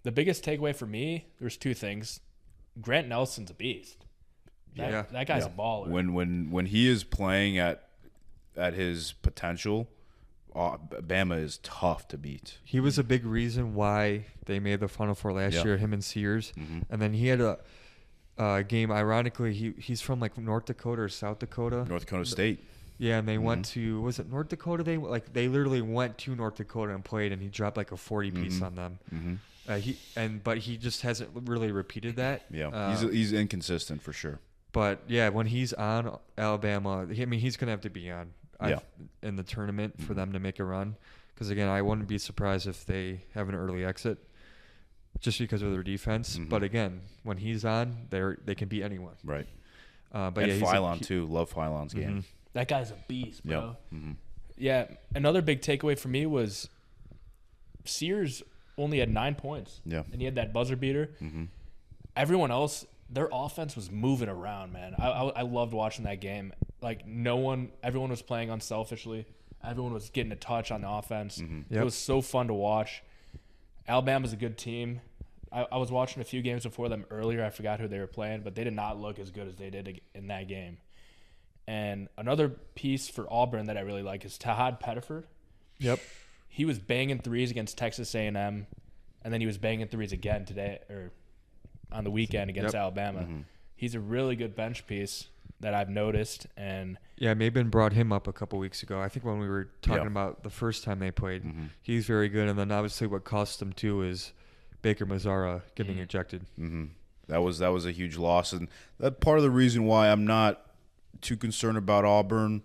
the biggest takeaway for me, there's 2 things. Grant Nelson's a beast. That guy's a baller. When he is playing at his potential, Bama is tough to beat. He was a big reason why they made the Final Four last year, him and Sears. And then he had a game, ironically, he's from like North Dakota or South Dakota. North Dakota State. Yeah, and they went to, was it North Dakota? They literally went to North Dakota and played, and he dropped like a 40 piece on them. But he just hasn't really repeated that. Yeah, he's inconsistent for sure. But yeah, when he's on Alabama, he's gonna have to be on in the tournament for them to make a run. Because again, I wouldn't be surprised if they have an early exit, just because of their defense. But again, when he's on, they can beat anyone. Right. But and Phylon too. Love Phylon's game. That guy's a beast, bro. Yeah. Another big takeaway for me was Sears only had 9 points. Yeah. And he had that buzzer beater. Everyone else, their offense was moving around, man. I loved watching that game. Like everyone was playing unselfishly. Everyone was getting a touch on the offense. It was so fun to watch. Alabama's a good team. I was watching a few games before them earlier. I forgot who they were playing, but they did not look as good as they did in that game. And another piece for Auburn that I really like is Tahad Pettiford. Yep. He was banging threes against Texas A&M, and then he was banging threes again today or on the weekend against Alabama. He's a really good bench piece that I've noticed. And yeah, Maben brought him up a couple weeks ago. I think when we were talking about the first time they played, he's very good. And then obviously what cost them too is Baker Mazzara getting ejected. That was a huge loss, and that part of the reason why I'm not too concerned about Auburn.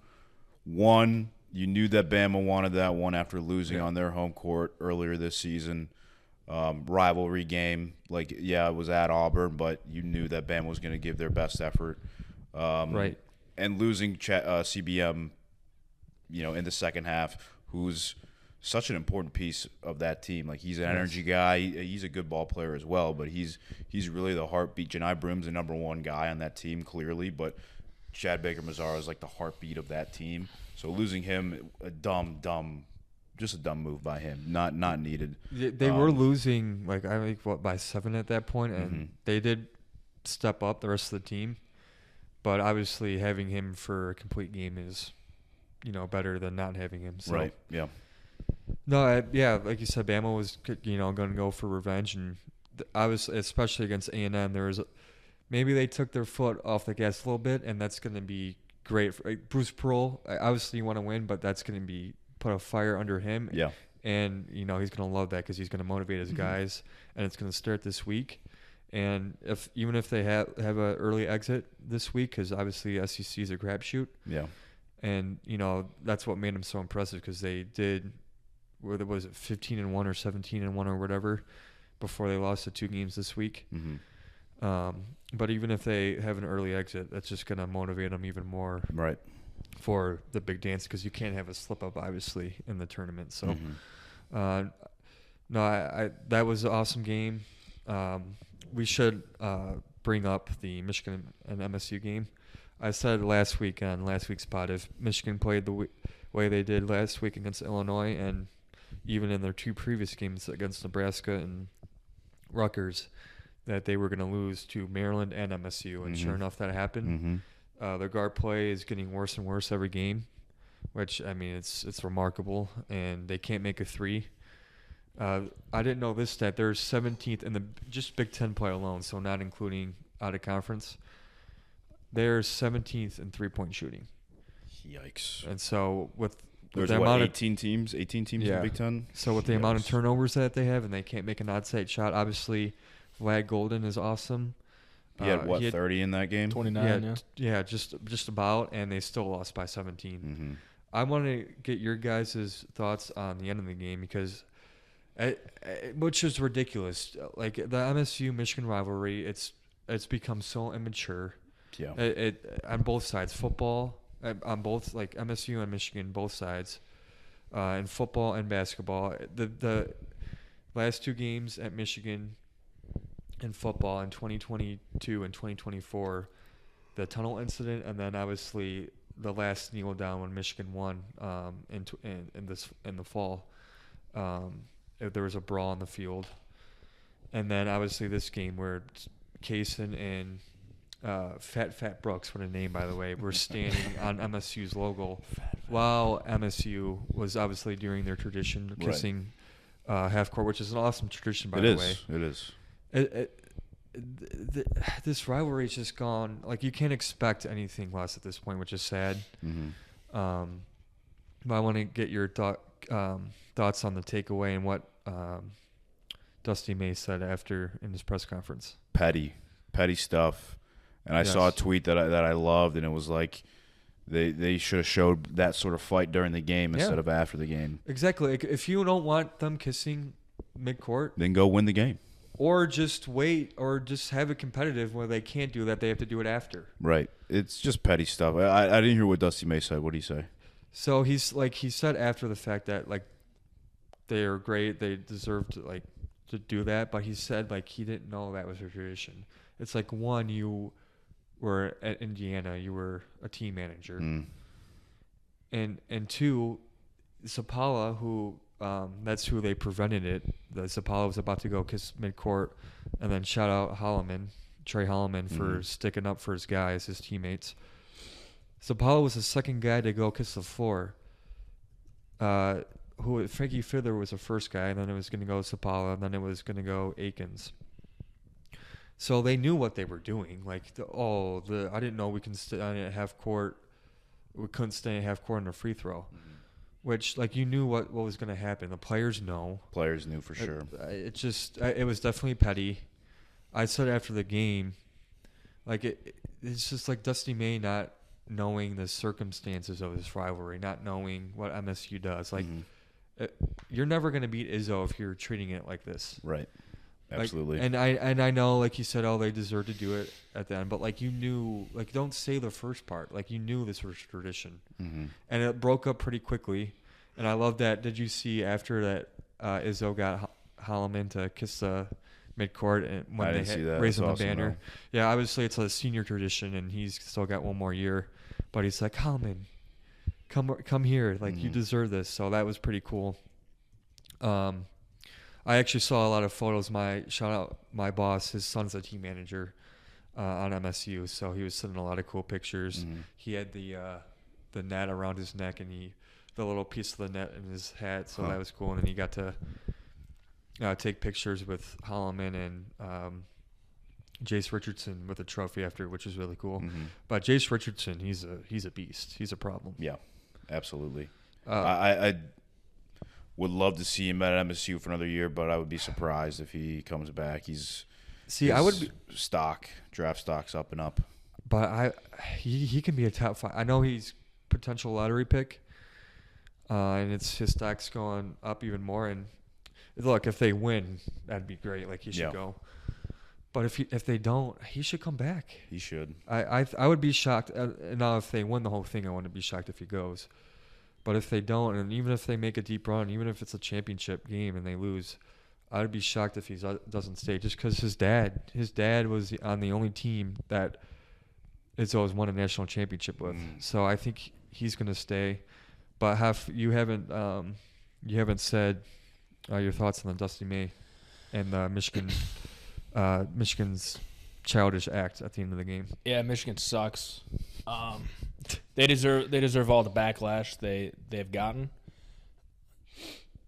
One, you knew that Bama wanted that one after losing on their home court earlier this season. Rivalry game, it was at Auburn, but you knew that Bama was going to give their best effort. Right. And losing CBM, in the second half, who's such an important piece of that team. Like, he's an energy guy. He's a good ball player as well, but he's really the heartbeat. Janai Broom's the number 1 guy on that team, clearly, but Chad Baker Mazzara is like the heartbeat of that team. So losing him, just a dumb move by him. Not needed. They were losing by 7 at that point, and they did step up, the rest of the team. But obviously having him for a complete game is, better than not having him. So. Right. Yeah. No, like you said, Bama was going to go for revenge, and I was, especially against A&M, there was maybe they took their foot off the gas a little bit, and that's going to be great. Bruce Pearl, obviously you want to win, but that's going to be put a fire under him. Yeah. And, he's going to love that because he's going to motivate his guys, and it's going to start this week. And even if they have an early exit this week, because obviously SEC is a crapshoot. Yeah. And, that's what made them so impressive, because they did where there was it 15-1 or 17-1 or whatever before they lost the 2 games this week. But even if they have an early exit, that's just going to motivate them even more Right. for the big dance, because you can't have a slip up obviously in the tournament. So no, I that was an awesome game. We should bring up the Michigan and MSU game. I said last week on last week's pod, if Michigan played the way they did last week against Illinois, and even in their 2 previous games against Nebraska and Rutgers, that they were going to lose to Maryland and MSU. And sure enough, that happened. Their guard play is getting worse and worse every game, which, I mean, it's remarkable. And they can't make a 3. I didn't know this stat. They're 17th in the just Big Ten play alone, so not including out of conference. They're 17th in 3-point shooting. Yikes. And so with There's the what, amount 18 teams in the Big Ten? So with the amount of turnovers that they have, and they can't make an outside shot, obviously Vlad Golden is awesome. He had, 30 in that game? 29, yeah, just about, and they still lost by 17. I want to get your guys' thoughts on the end of the game, because which is ridiculous. Like, the MSU-Michigan rivalry, it's become so immature. Yeah. It on both sides, football, on both, like MSU and Michigan, both sides, in football and basketball. The last 2 games at Michigan in football in 2022 and 2024, the tunnel incident, and then obviously the last kneel down when Michigan won in the fall. There was a brawl on the field, and then obviously this game where Kaysen and Fat Brooks, what a name, by the way, were standing on MSU's logo while MSU was obviously doing their tradition, kissing half court, which is an awesome tradition, by the way. It is. This rivalry has just gone, like, you can't expect anything less at this point, which is sad. But I want to get your thoughts on the takeaway and what Dusty May said after in his press conference. Petty stuff. And I saw a tweet that I loved, and it was like they should have showed that sort of fight during the game instead of after the game. Exactly. If you don't want them kissing mid-court, then go win the game. Or just wait, or just have it competitive where they can't do that. They have to do it after. Right. It's just petty stuff. I didn't hear what Dusty May said. What did he say? So he said after the fact that, like, they are great, they deserve to do that, but he said, like, he didn't know that was a tradition. It's like, one, you were at Indiana, you were a team manager, and 2, Zapala, who that's who they prevented it. The Zapala was about to go kiss midcourt, and then shout out Trey Holloman for sticking up for his guys, his teammates. Zapala was the second guy to go kiss the floor. Frankie Fither was the first guy, and then it was going to go Zapala, and then it was going to go Akins. So they knew what they were doing. Like, I didn't know we can stay at half court. We couldn't stay at half court in a free throw, which, like, you knew what was going to happen. The players know. Players knew for sure. It was definitely petty. I said after the game, like, it's just like Dusty May not knowing the circumstances of this rivalry, not knowing what MSU does. Like, you're never going to beat Izzo if you're treating it like this. Right. Absolutely. Like, and I know, like you said, they deserve to do it at the end, but, like, you knew, like, don't say the first part. Like, you knew this was tradition. And it broke up pretty quickly. And I love that. Did you see after that Izzo got Holloman to kiss the midcourt and when they had raised the banner? Though. Yeah, obviously it's a senior tradition, and he's still got one more year. But he's like, Holloman, come here. Like, you deserve this. So that was pretty cool. I actually saw a lot of photos. Shout out my boss. His son's a team manager on MSU, so he was sending a lot of cool pictures. He had the net around his neck and the little piece of the net in his hat, so that was cool. And then he got to take pictures with Holloman and Jace Richardson with a trophy after, which was really cool. But Jace Richardson, he's a beast. He's a problem. Yeah, absolutely. I would love to see him at MSU for another year, but I would be surprised if he comes back. Draft stock's up and up. But he can be a top 5. I know he's potential lottery pick. and his stock's going up even more. And look, if they win, that'd be great. Like, he should go. But if they don't, he should come back. He should. I would be shocked. Now, if they win the whole thing, I wouldn't be shocked if he goes. But if they don't, and even if they make a deep run, even if it's a championship game and they lose, I would be shocked if he doesn't stay. Just because his dad was on the only team that Izzo has won a national championship with. So I think he's going to stay. But you haven't said your thoughts on the Dusty May and Michigan's childish act at the end of the game. Yeah, Michigan sucks. They deserve all the backlash they've gotten.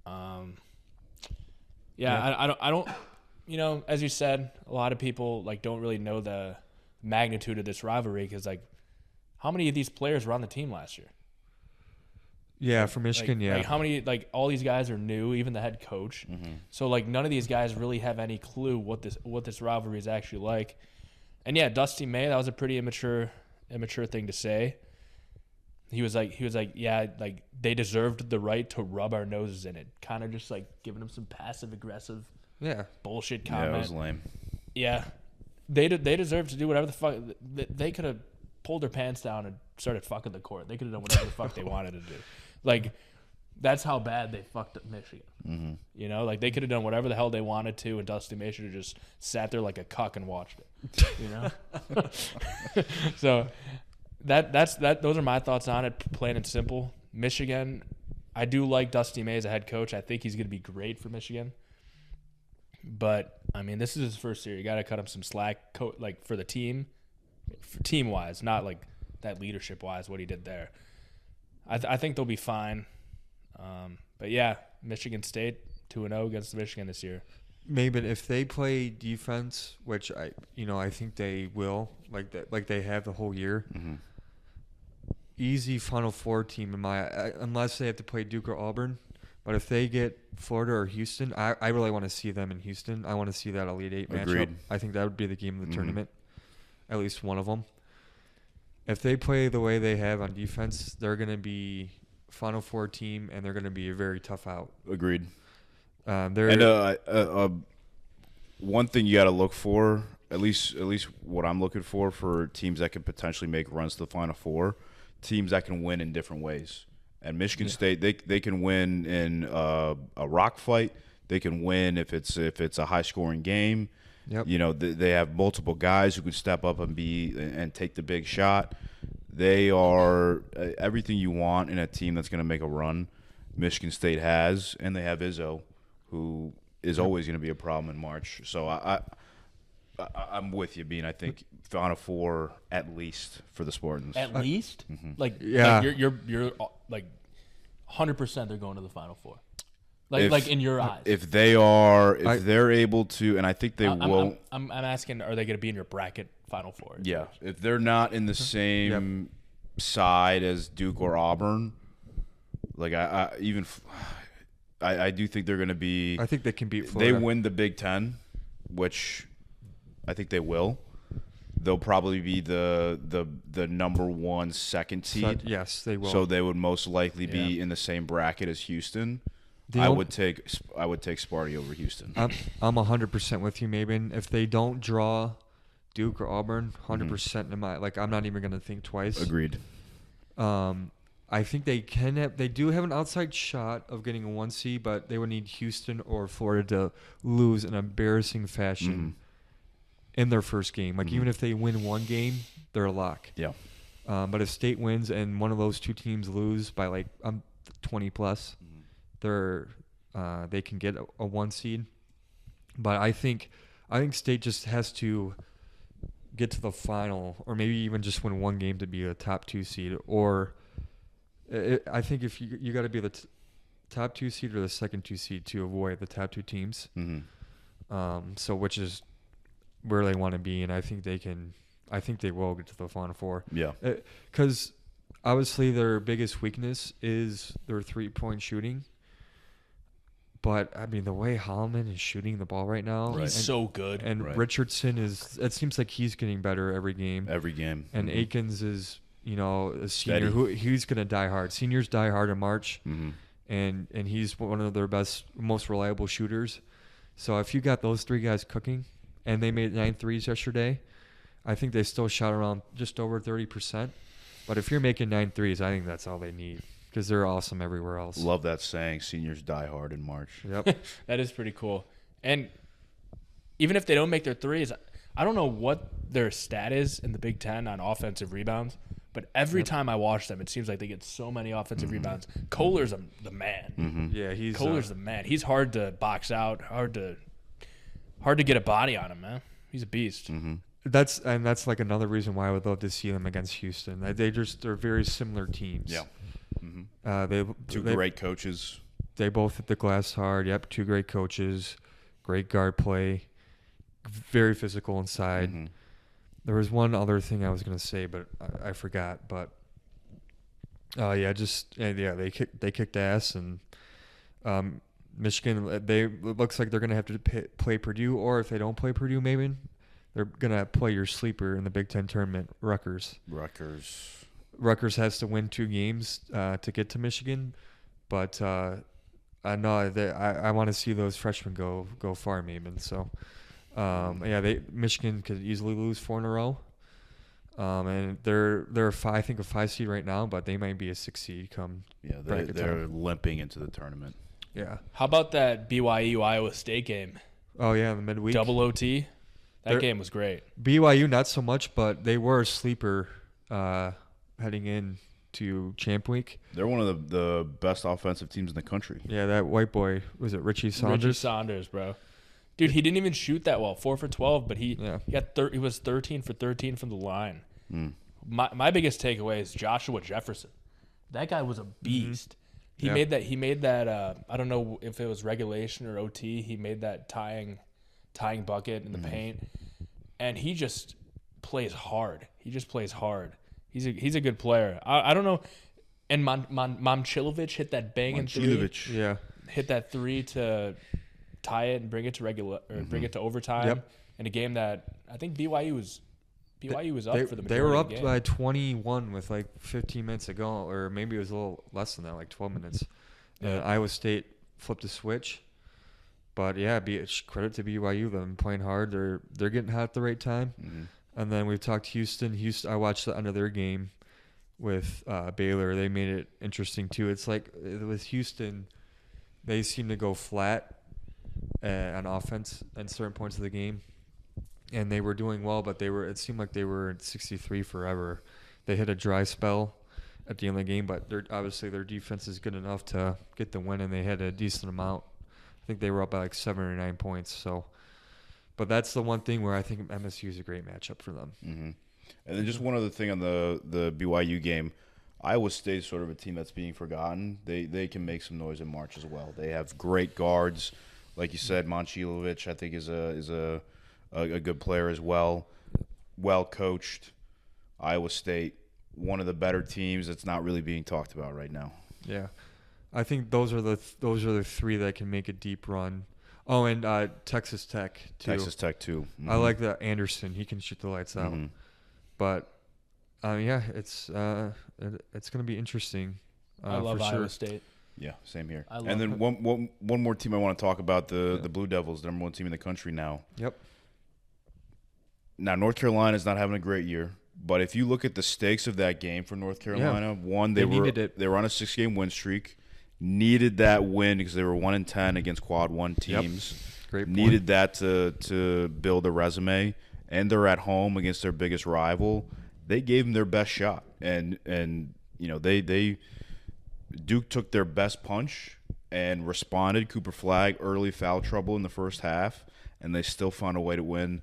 I don't. You know, as you said, a lot of people like don't really know the magnitude of this rivalry because like, how many of these players were on the team last year? Yeah, for Michigan, like how many, like all these guys are new, even the head coach. So like none of these guys really have any clue what this rivalry is actually like. And yeah, Dusty May, that was a pretty immature thing to say. He was like, yeah, like they deserved the right to rub our noses in it. Kind of just like giving him some passive aggressive bullshit comment. Yeah, it was lame. Yeah. They deserve to do whatever the fuck. They could have pulled their pants down and started fucking the court. They could have done whatever the fuck they wanted to do. Like, that's how bad they fucked up Michigan. You know, like they could have done whatever the hell they wanted to, and Dusty May should have just sat there like a cuck and watched it. You know. So those are my thoughts on it, plain and simple. Michigan, I do like Dusty May as a head coach. I think he's going to be great for Michigan. But I mean, this is his first year. You got to cut him some slack, like for the team wise, not like that leadership wise. What he did there, I think they'll be fine. But yeah, Michigan State 2-0 against Michigan this year. Maybe if they play defense, which I think they will, like they have the whole year. Easy Final Four team unless they have to play Duke or Auburn. But if they get Florida or Houston, I really want to see them in Houston. I want to see that Elite Eight matchup. Agreed. I think that would be the game of the tournament, at least one of them. If they play the way they have on defense, they're going to be Final Four team, and they're going to be a very tough out. Agreed. One thing you got to look for, at least what I'm looking for teams that can potentially make runs to the Final Four, teams that can win in different ways. And Michigan State, they can win in a rock fight. They can win if it's a high scoring game. Yep. You know, they have multiple guys who can step up and take the big shot. They are everything you want in a team that's going to make a run. Michigan State has, and they have Izzo, who is always going to be a problem in March. So I'm with you, Bean. I think Final Four at least for the Spartans. At least, like you're like 100% they're going to the Final Four. Like in your eyes, if they're able to, and I think they will. I'm asking, are they going to be in your bracket Final Four? Yeah, if they're not in the same side as Duke or Auburn, like I do think they're going to be. I think they can beat Florida. They win the Big Ten, which I think they will. They'll probably be the number 1 second seed. Yes, they will. So they would most likely be in the same bracket as Houston. I would take Sparty over Houston. I'm 100% with you, Mabin. If they don't draw Duke or Auburn, 100% in my I'm not even going to think twice. Agreed. I think they do have an outside shot of getting a 1 seed, but they would need Houston or Florida to lose in embarrassing fashion in their first game. Even if they win one game, they're a lock. Yeah. But if State wins and one of those two teams lose by 20 plus, they can get a 1 seed. But I think State just has to get to the final, or maybe even just win one game to be a top 2 seed. Or I think if you got to be the top 2 seed or the second 2 seed to avoid the top 2 teams. So which is where they want to be, and I think they can. I think they will get to the Final Four. Yeah. Because obviously their biggest weakness is their 3-point shooting. But, I mean, the way Holloman is shooting the ball right now. He's so good. And Richardson it seems like he's getting better every game. Every game. And Akins is, a senior he's going to die hard. Seniors die hard in March, and he's one of their most reliable shooters. So if you got those three guys cooking, and they made 9 threes yesterday, I think they still shot around just over 30%. But if you're making 9 threes, I think that's all they need because they're awesome everywhere else. Love that saying, seniors die hard in March. Yep. That is pretty cool. And even if they don't make their threes, I don't know what their stat is in the Big Ten on offensive rebounds, but every time I watch them, it seems like they get so many offensive rebounds. Kohler's the man. Yeah, Kohler's the man. He's hard to box out, hard to get a body on him, man. He's a beast. That's like another reason why I would love to see them against Houston. They're very similar teams. Yeah. Two great coaches. They both hit the glass hard. Yep, 2 great coaches, great guard play, very physical inside. There was one other thing I was gonna say, but I forgot. But they kicked ass, and Michigan. It looks like they're gonna have to play Purdue, or if they don't play Purdue, maybe they're gonna play your sleeper in the Big Ten tournament, Rutgers. Rutgers has to win 2 games to get to Michigan, but I know that I want to see those freshmen go far, maybe. So. Michigan could easily lose 4 in a row, and they're a 5 seed right now, but they might be a 6 seed come. Yeah, they're limping into the tournament. Yeah. How about that BYU Iowa State game? Oh yeah, the midweek double OT. That game was great. BYU not so much, but they were a sleeper heading in to Champ Week. They're one of the best offensive teams in the country. Yeah, that white boy, was it Richie Saunders? Richie Saunders, bro. Dude, he didn't even shoot that well, 4 for 12, but he was 13 for 13 from the line. My biggest takeaway is Joshua Jefferson. That guy was a beast. He made that. I don't know if it was regulation or OT. He made that tying bucket in the paint, and he just plays hard. He's a good player. I don't know. And Momcilovic hit that banging 3. Yeah, hit that 3 to tie it and bring it to bring it to overtime in a game that I think BYU was up for the majority They were up of the game. by 21 with like 15 minutes to go, or maybe it was a little less than that, like 12 minutes. Iowa State flipped a switch, but yeah, credit to BYU. Them playing hard. They're getting hot at the right time. And then we've talked Houston. I watched the end of their game with Baylor. They made it interesting too. It's like with Houston, they seem to go flat on offense at certain points of the game, and they were doing well, but it seemed like they were at 63 forever. They hit a dry spell at the end of the game, but obviously their defense is good enough to get the win, and they had a decent amount. I think they were up by like 7 or 9 points. So, but that's the one thing where I think MSU is a great matchup for them. And then just one other thing on the BYU game. Iowa State is sort of a team that's being forgotten. They can make some noise in March as well. They have great guards. Like you said, Momcilovic, I think, is a good player as well. Well coached. Iowa State, one of the better teams that's not really being talked about right now. Yeah, I think those are the 3 that can make a deep run. Oh, and Texas Tech too. I like that Anderson. He can shoot the lights out. But it's going to be interesting. I love Iowa State. Yeah, same here. And then one more team I want to talk about, the Blue Devils, the number 1 team in the country now. Yep. Now, North Carolina is not having a great year, but if you look at the stakes of that game for North Carolina, one, they were on a 6-game win streak, needed that win because they were 1-10 against quad 1 teams. Yep. Great point. Needed that to build a resume, and they're at home against their biggest rival. They gave them their best shot, and they Duke took their best punch and responded. Cooper Flagg, early foul trouble in the first half, and they still found a way to win.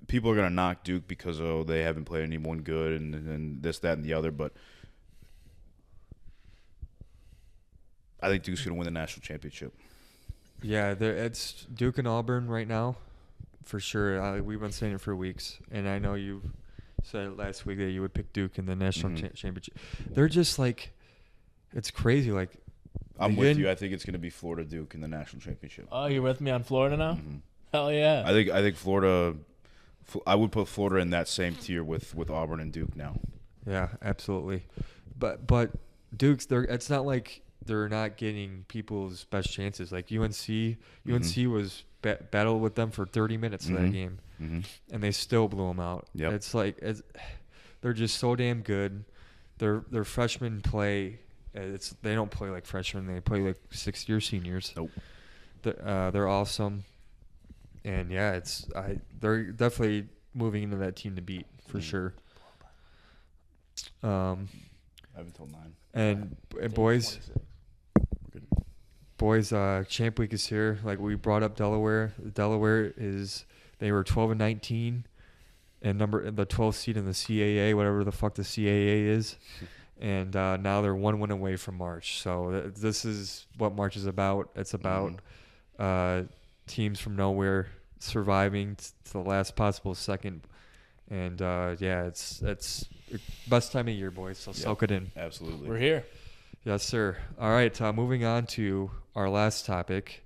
People are going to knock Duke because, they haven't played anyone good and this, that, and the other, but I think Duke's going to win the national championship. Yeah, it's Duke and Auburn right now, for sure. We've been saying it for weeks, and I know you said last week that you would pick Duke in the national championship. They're just like – it's crazy. Like, I'm with you. I think it's going to be Florida Duke in the national championship. Oh, you're with me on Florida now? Hell yeah. I think Florida. I would put Florida in that same tier with Auburn and Duke now. Yeah, absolutely. But Duke's, it's not like they're not getting people's best chances. Like UNC was battled with them for 30 minutes in that game, and they still blew them out. Yep. It's like they're just so damn good. Their freshmen play. They don't play like freshmen. They play like 6-year seniors. Nope. They're awesome, and yeah, they're definitely moving into that team to beat for sure. I have until 9. And boys, Champ Week is here. Like we brought up Delaware. Delaware they were 12-19, and the 12th seed in the CAA, whatever the fuck the CAA is, and now they're 1 win away from March. So this is what March is about. It's about teams from nowhere surviving to the last possible second, and it's best time of year, boys. So soak it in. Absolutely. We're here. Yes, sir. All right, moving on to our last topic.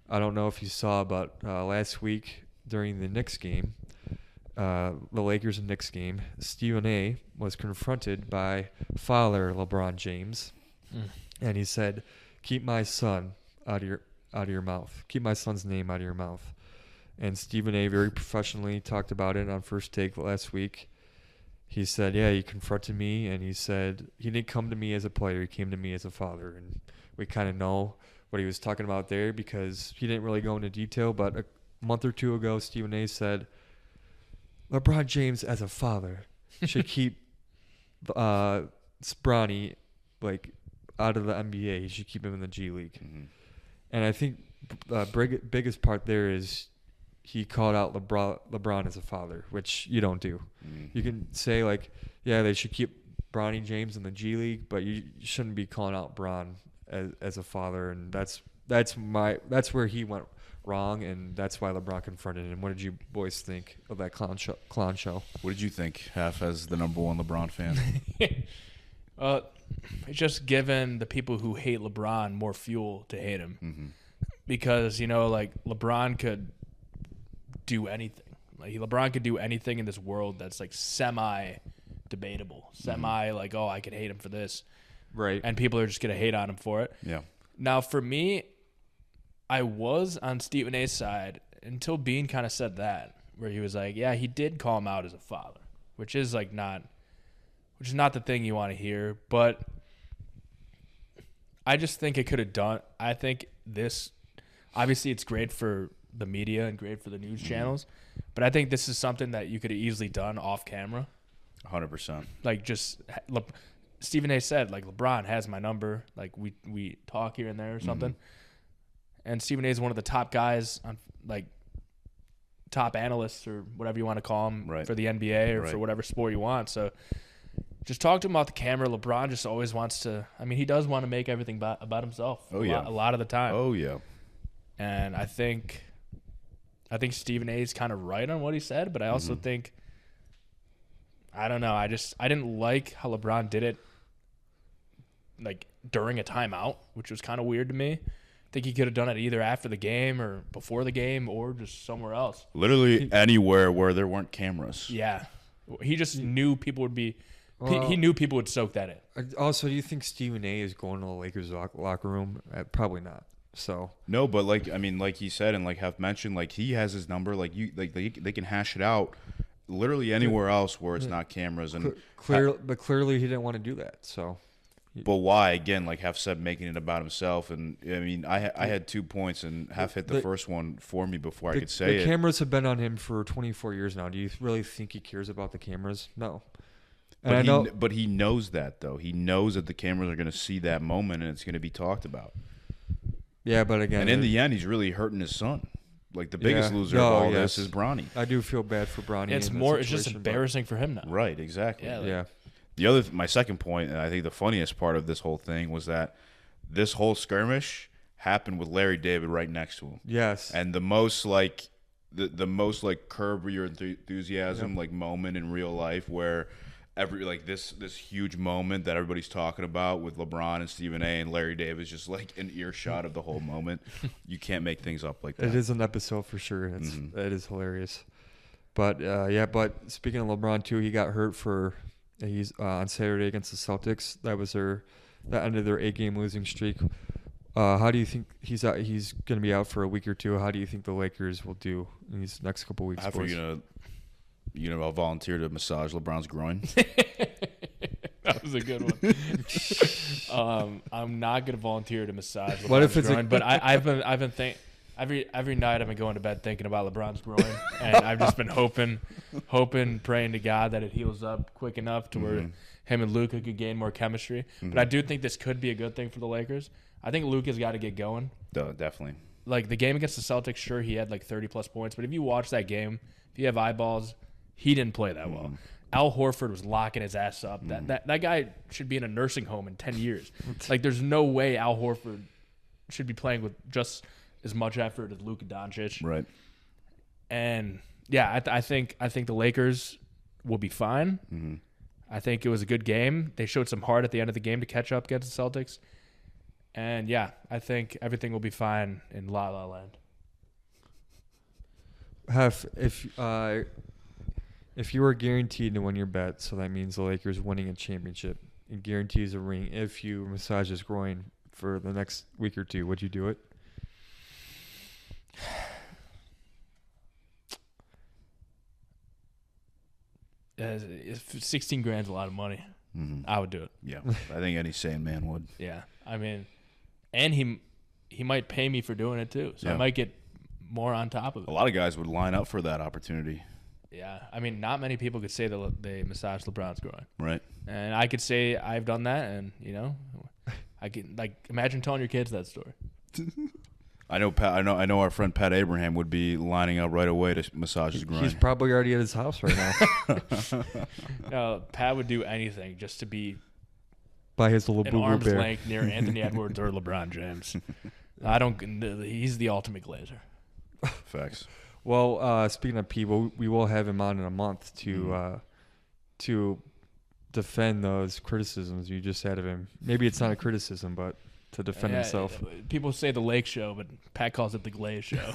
I don't know if you saw, but last week during the Knicks game, the Lakers and Knicks game, Stephen A. was confronted by father LeBron James, and he said, "Keep my son out of your mouth. Keep my son's name out of your mouth." And Stephen A. very professionally talked about it on First Take last week. He said, yeah, he confronted me, and he said he didn't come to me as a player. He came to me as a father. And we kind of know what he was talking about there because he didn't really go into detail. But a month or two ago, Stephen A. said, LeBron James as a father should keep Bronny out of the NBA. He should keep him in the G League. And I think the biggest part there is he called out LeBron as a father, which you don't do. You can say they should keep Bronny James in the G League, but you shouldn't be calling out Bron as a father, and that's where he went wrong, and that's why LeBron confronted him. What did you boys think of that clown show? What did you think, Half, as the number one LeBron fan? It's just given the people who hate LeBron more fuel to hate him, because LeBron could do anything. LeBron could do anything in this world that's semi-debatable, I could hate him for this, right? And people are just gonna hate on him for it. Yeah. Now, for me, I was on Stephen A's side until Bean kind of said that, where he was like, "Yeah, he did call him out as a father," which is not the thing you want to hear. But I just think it could have done. I think this, obviously, it's great for the media and great for the news channels, but I think this is something that you could have easily done off camera. 100%. Stephen A. said, LeBron has my number. We talk here and there or something. And Stephen A. is one of the top guys on top analysts or whatever you want to call him for the NBA or for whatever sport you want. So just talk to him about the camera. LeBron just always wants to. I mean, he does want to make everything about himself. A lot of the time. Oh yeah. And I think Stephen A. is kind of right on what he said, but I also think, I don't know. I didn't like how LeBron did it, during a timeout, which was kind of weird to me. I think he could have done it either after the game or before the game or just somewhere else. Literally anywhere where there weren't cameras. Yeah. He just knew people would be. He knew people would soak that in. Also, do you think Stephen A. is going to the Lakers locker room? Probably not. So no, but like he said and have mentioned, he has his number. They can hash it out, literally anywhere else where it's not cameras. And but clearly he didn't want to do that. So, but why? Again, Half said, making it about himself. And I mean, I had 2 points, and Half hit the first one for me before I could say it. The cameras have been on him for 24 years now. Do you really think he cares about the cameras? No. But he knows that, though. He knows that the cameras are going to see that moment and it's going to be talked about. Yeah, but again, and in the end, he's really hurting his son. The biggest loser of all this is Bronny. I do feel bad for Bronny. It's just embarrassing for him now. Right, exactly. Yeah. My second point, and I think the funniest part of this whole thing, was that this whole skirmish happened with Larry David right next to him. Yes. And the most the most curb your enthusiasm moment in real life where this huge moment that everybody's talking about with LeBron and Stephen A. and Larry Davis just an earshot of the whole moment. You can't make things up like that. It is an episode for sure. It is hilarious. But but speaking of LeBron too, he got hurt for He's on Saturday against the Celtics. That ended their 8-game losing streak. How do you think he's out? He's going to be out for a week or two. How do you think the Lakers will do in these next couple weeks? After you gonna volunteer to massage LeBron's groin? That was a good one. I'm not gonna volunteer to massage LeBron's What if it's groin, but I've been thinking every night I've been going to bed thinking about LeBron's groin, and I've just been hoping, praying to God that it heals up quick enough to where him and Luka could gain more chemistry. But I do think this could be a good thing for the Lakers. I think Luka's got to get going. Definitely. Like the game against the Celtics, sure he had like 30+ points, but if you watch that game, if you have eyeballs, he didn't play that well. Al Horford was locking his ass up. That guy should be in a nursing home in 10 years. Like, there's no way Al Horford should be playing with just as much effort as Luka Doncic. Right. And yeah, I think the Lakers will be fine. I think it was a good game. They showed some heart at the end of the game to catch up against the Celtics. And yeah, I think everything will be fine in La La Land. If you were guaranteed to win your bet, so that means the Lakers winning a championship, it guarantees a ring. If you massage his groin for the next week or two, would you do it? If 16 grand's a lot of money. I would do it. Yeah, I think any sane man would. Yeah, I mean, and he might pay me for doing it too, so I might get more on top of it. A lot of guys would line up for that opportunity. Yeah, I mean, not many people could say that they massage LeBron's groin. Right. And I could say I've done that, and I can imagine telling your kids that story. I know our friend Pat Abraham would be lining up right away to massage his groin. He's probably already at his house right now. Pat would do anything just to be by his little an boo-boo arm's bear. length near Anthony Edwards or LeBron James. He's the ultimate glazer. Facts. Well, speaking of people, we will have him on in a month to defend those criticisms you just had of him. Maybe it's not a criticism, but to defend himself. People say the Lake Show, but Pat calls it the Glaze Show.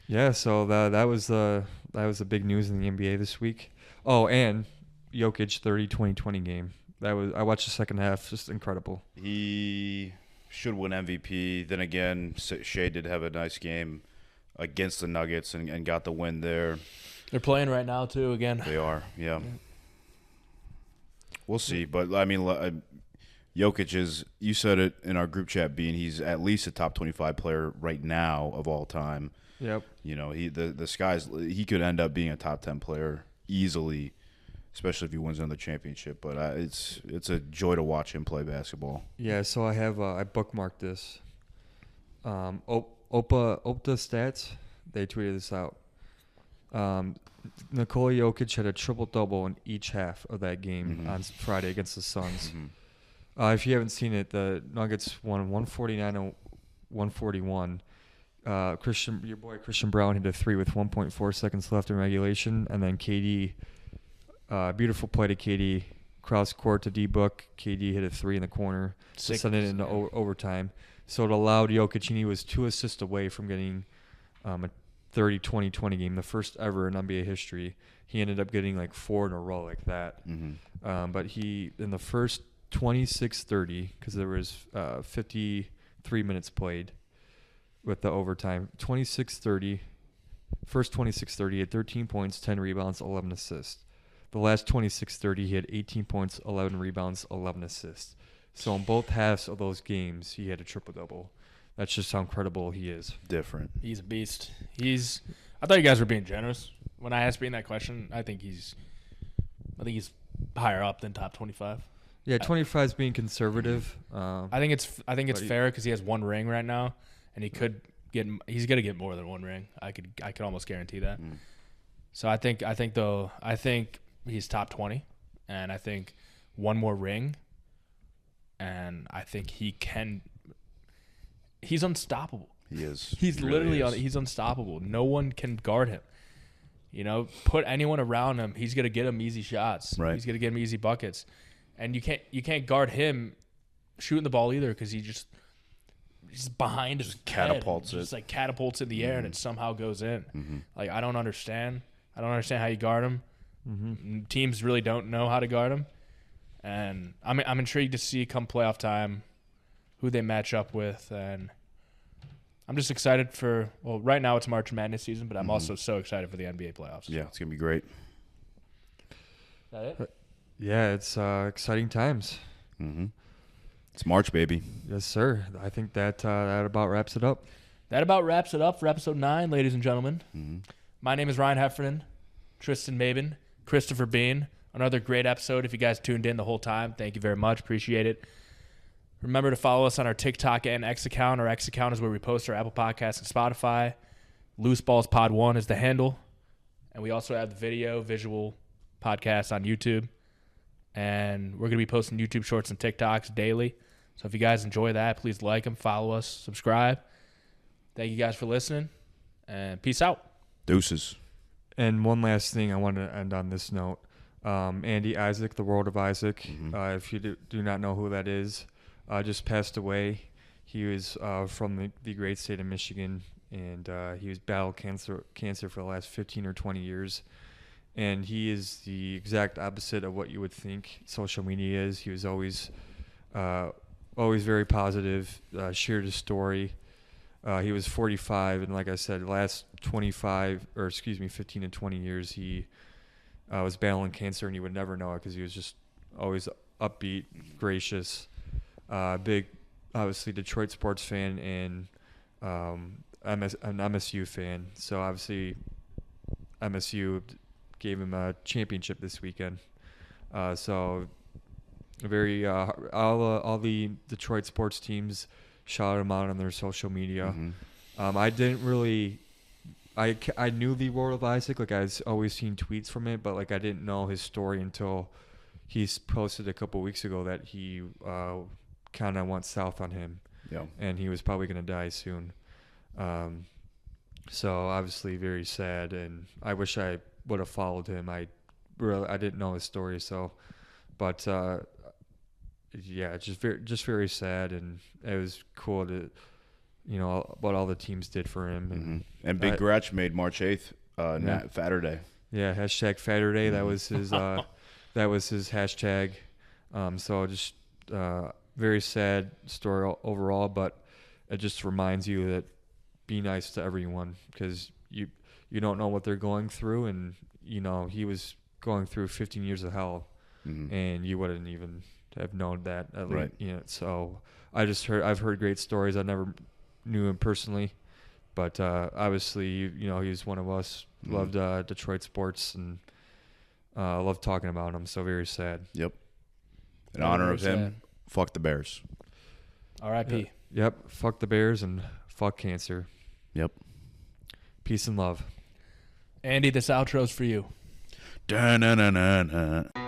Yeah, so that was the big news in the NBA this week. Oh, and Jokic 2020 game. I watched the second half, just incredible. He should win MVP. Then again, Shea did have a nice game against the Nuggets and got the win there. They're playing right now too. Again, they are. Yeah. We'll see, but I mean, Jokic is. You said it in our group chat, Bean. He's at least a top 25 player right now of all time. Yep. The skies. He could end up being a top 10 player easily, especially if he wins another championship. But it's a joy to watch him play basketball. Yeah. So I bookmarked this. Opta Stats, they tweeted this out. Nikola Jokic had a triple-double in each half of that game on Friday against the Suns. If you haven't seen it, the Nuggets won 149-141. Your boy Christian Brown hit a three with 1.4 seconds left in regulation, and then KD, beautiful play to KD, cross court to D-Book. KD hit a three in the corner to send it into overtime. So it allowed Jokic, and he was 2 assists away from getting a 30-20-20 game, the first ever in NBA history. He ended up getting like 4 in a row like that. But he, in the first 26-30, because there was 53 minutes played with the overtime, 26-30, first 26-30, he had 13 points, 10 rebounds, 11 assists. The last 26-30, he had 18 points, 11 rebounds, 11 assists. So in both halves of those games, he had a triple-double. That's just how incredible he is. Different. He's a beast. I thought you guys were being generous when I asked Bean that question. I think he's higher up than top 25. Yeah, 25 is being conservative. I think it's fair because he has 1 ring right now, and he's gonna get more than 1 ring. I could almost guarantee that. So I think he's top 20, and I think 1 more ring, and I think he can. He's unstoppable. He is. He's he's unstoppable. No one can guard him. Put anyone around him, he's gonna get him easy shots. Right. He's gonna get him easy buckets, and you can't guard him shooting the ball either because he's behind his catapults head. Just like catapults in the air and it somehow goes in. Like I don't understand. I don't understand how you guard him. Mm-hmm. Teams really don't know how to guard him. And I'm intrigued to see come playoff time who they match up with. And I'm just excited for, well, right now it's March Madness season, but I'm also so excited for the NBA playoffs. Yeah, it's going to be great. Is that it? Yeah, it's exciting times. Mm-hmm. It's March, baby. Yes, sir. I think that about wraps it up. That about wraps it up for episode 9, ladies and gentlemen. Mm-hmm. My name is Ryan Heffernan, Tristan Mabin, Christopher Bean. Another great episode. If you guys tuned in the whole time, thank you very much. Appreciate it. Remember to follow us on our TikTok and X account. Our X account is where we post our Apple Podcasts and Spotify. Loose Balls Pod 1 is the handle. And we also have the visual podcast on YouTube. And we're going to be posting YouTube shorts and TikToks daily. So if you guys enjoy that, please like them, follow us, subscribe. Thank you guys for listening, and peace out. Deuces. And one last thing I want to end on this note. Andy Isaac, the World of Isaac, if you do not know who that is, just passed away. He was from the great state of Michigan, and he was battled cancer for the last 15 or 20 years. And he is the exact opposite of what you would think social media is. He was always very positive, shared his story. He was 45, and like I said, the last 15 to 20 years, he was battling cancer, and you would never know it because he was just always upbeat, gracious, big, obviously Detroit sports fan, and an MSU fan. So obviously MSU gave him a championship this weekend. So very all the Detroit sports teams shouted him out on their social media. I didn't really. I knew the World of Isaac, like I've always seen tweets from it, but like I didn't know his story until he's posted a couple weeks ago that he kind of went south on him, and he was probably going to die soon. So obviously very sad, and I wish I would have followed him. I didn't know his story, so, but yeah, just very sad, and it was cool to. What all the teams did for him. And Big Gretch made March 8th Fatter Day. Yeah, hashtag Fatter Day. That was his hashtag. So just very sad story overall, but it just reminds you that be nice to everyone because you don't know what they're going through, and he was going through 15 years of hell, and you wouldn't even have known that at least. Right. So I've heard great stories. I never knew him personally, but obviously, he was one of us. Loved Detroit sports and loved talking about him. So very sad. Yep. In honor of him, fuck the Bears. R.I.P. Yep. Fuck the Bears and fuck cancer. Yep. Peace and love. Andy, this outro's for you. Da-na-na-na-na.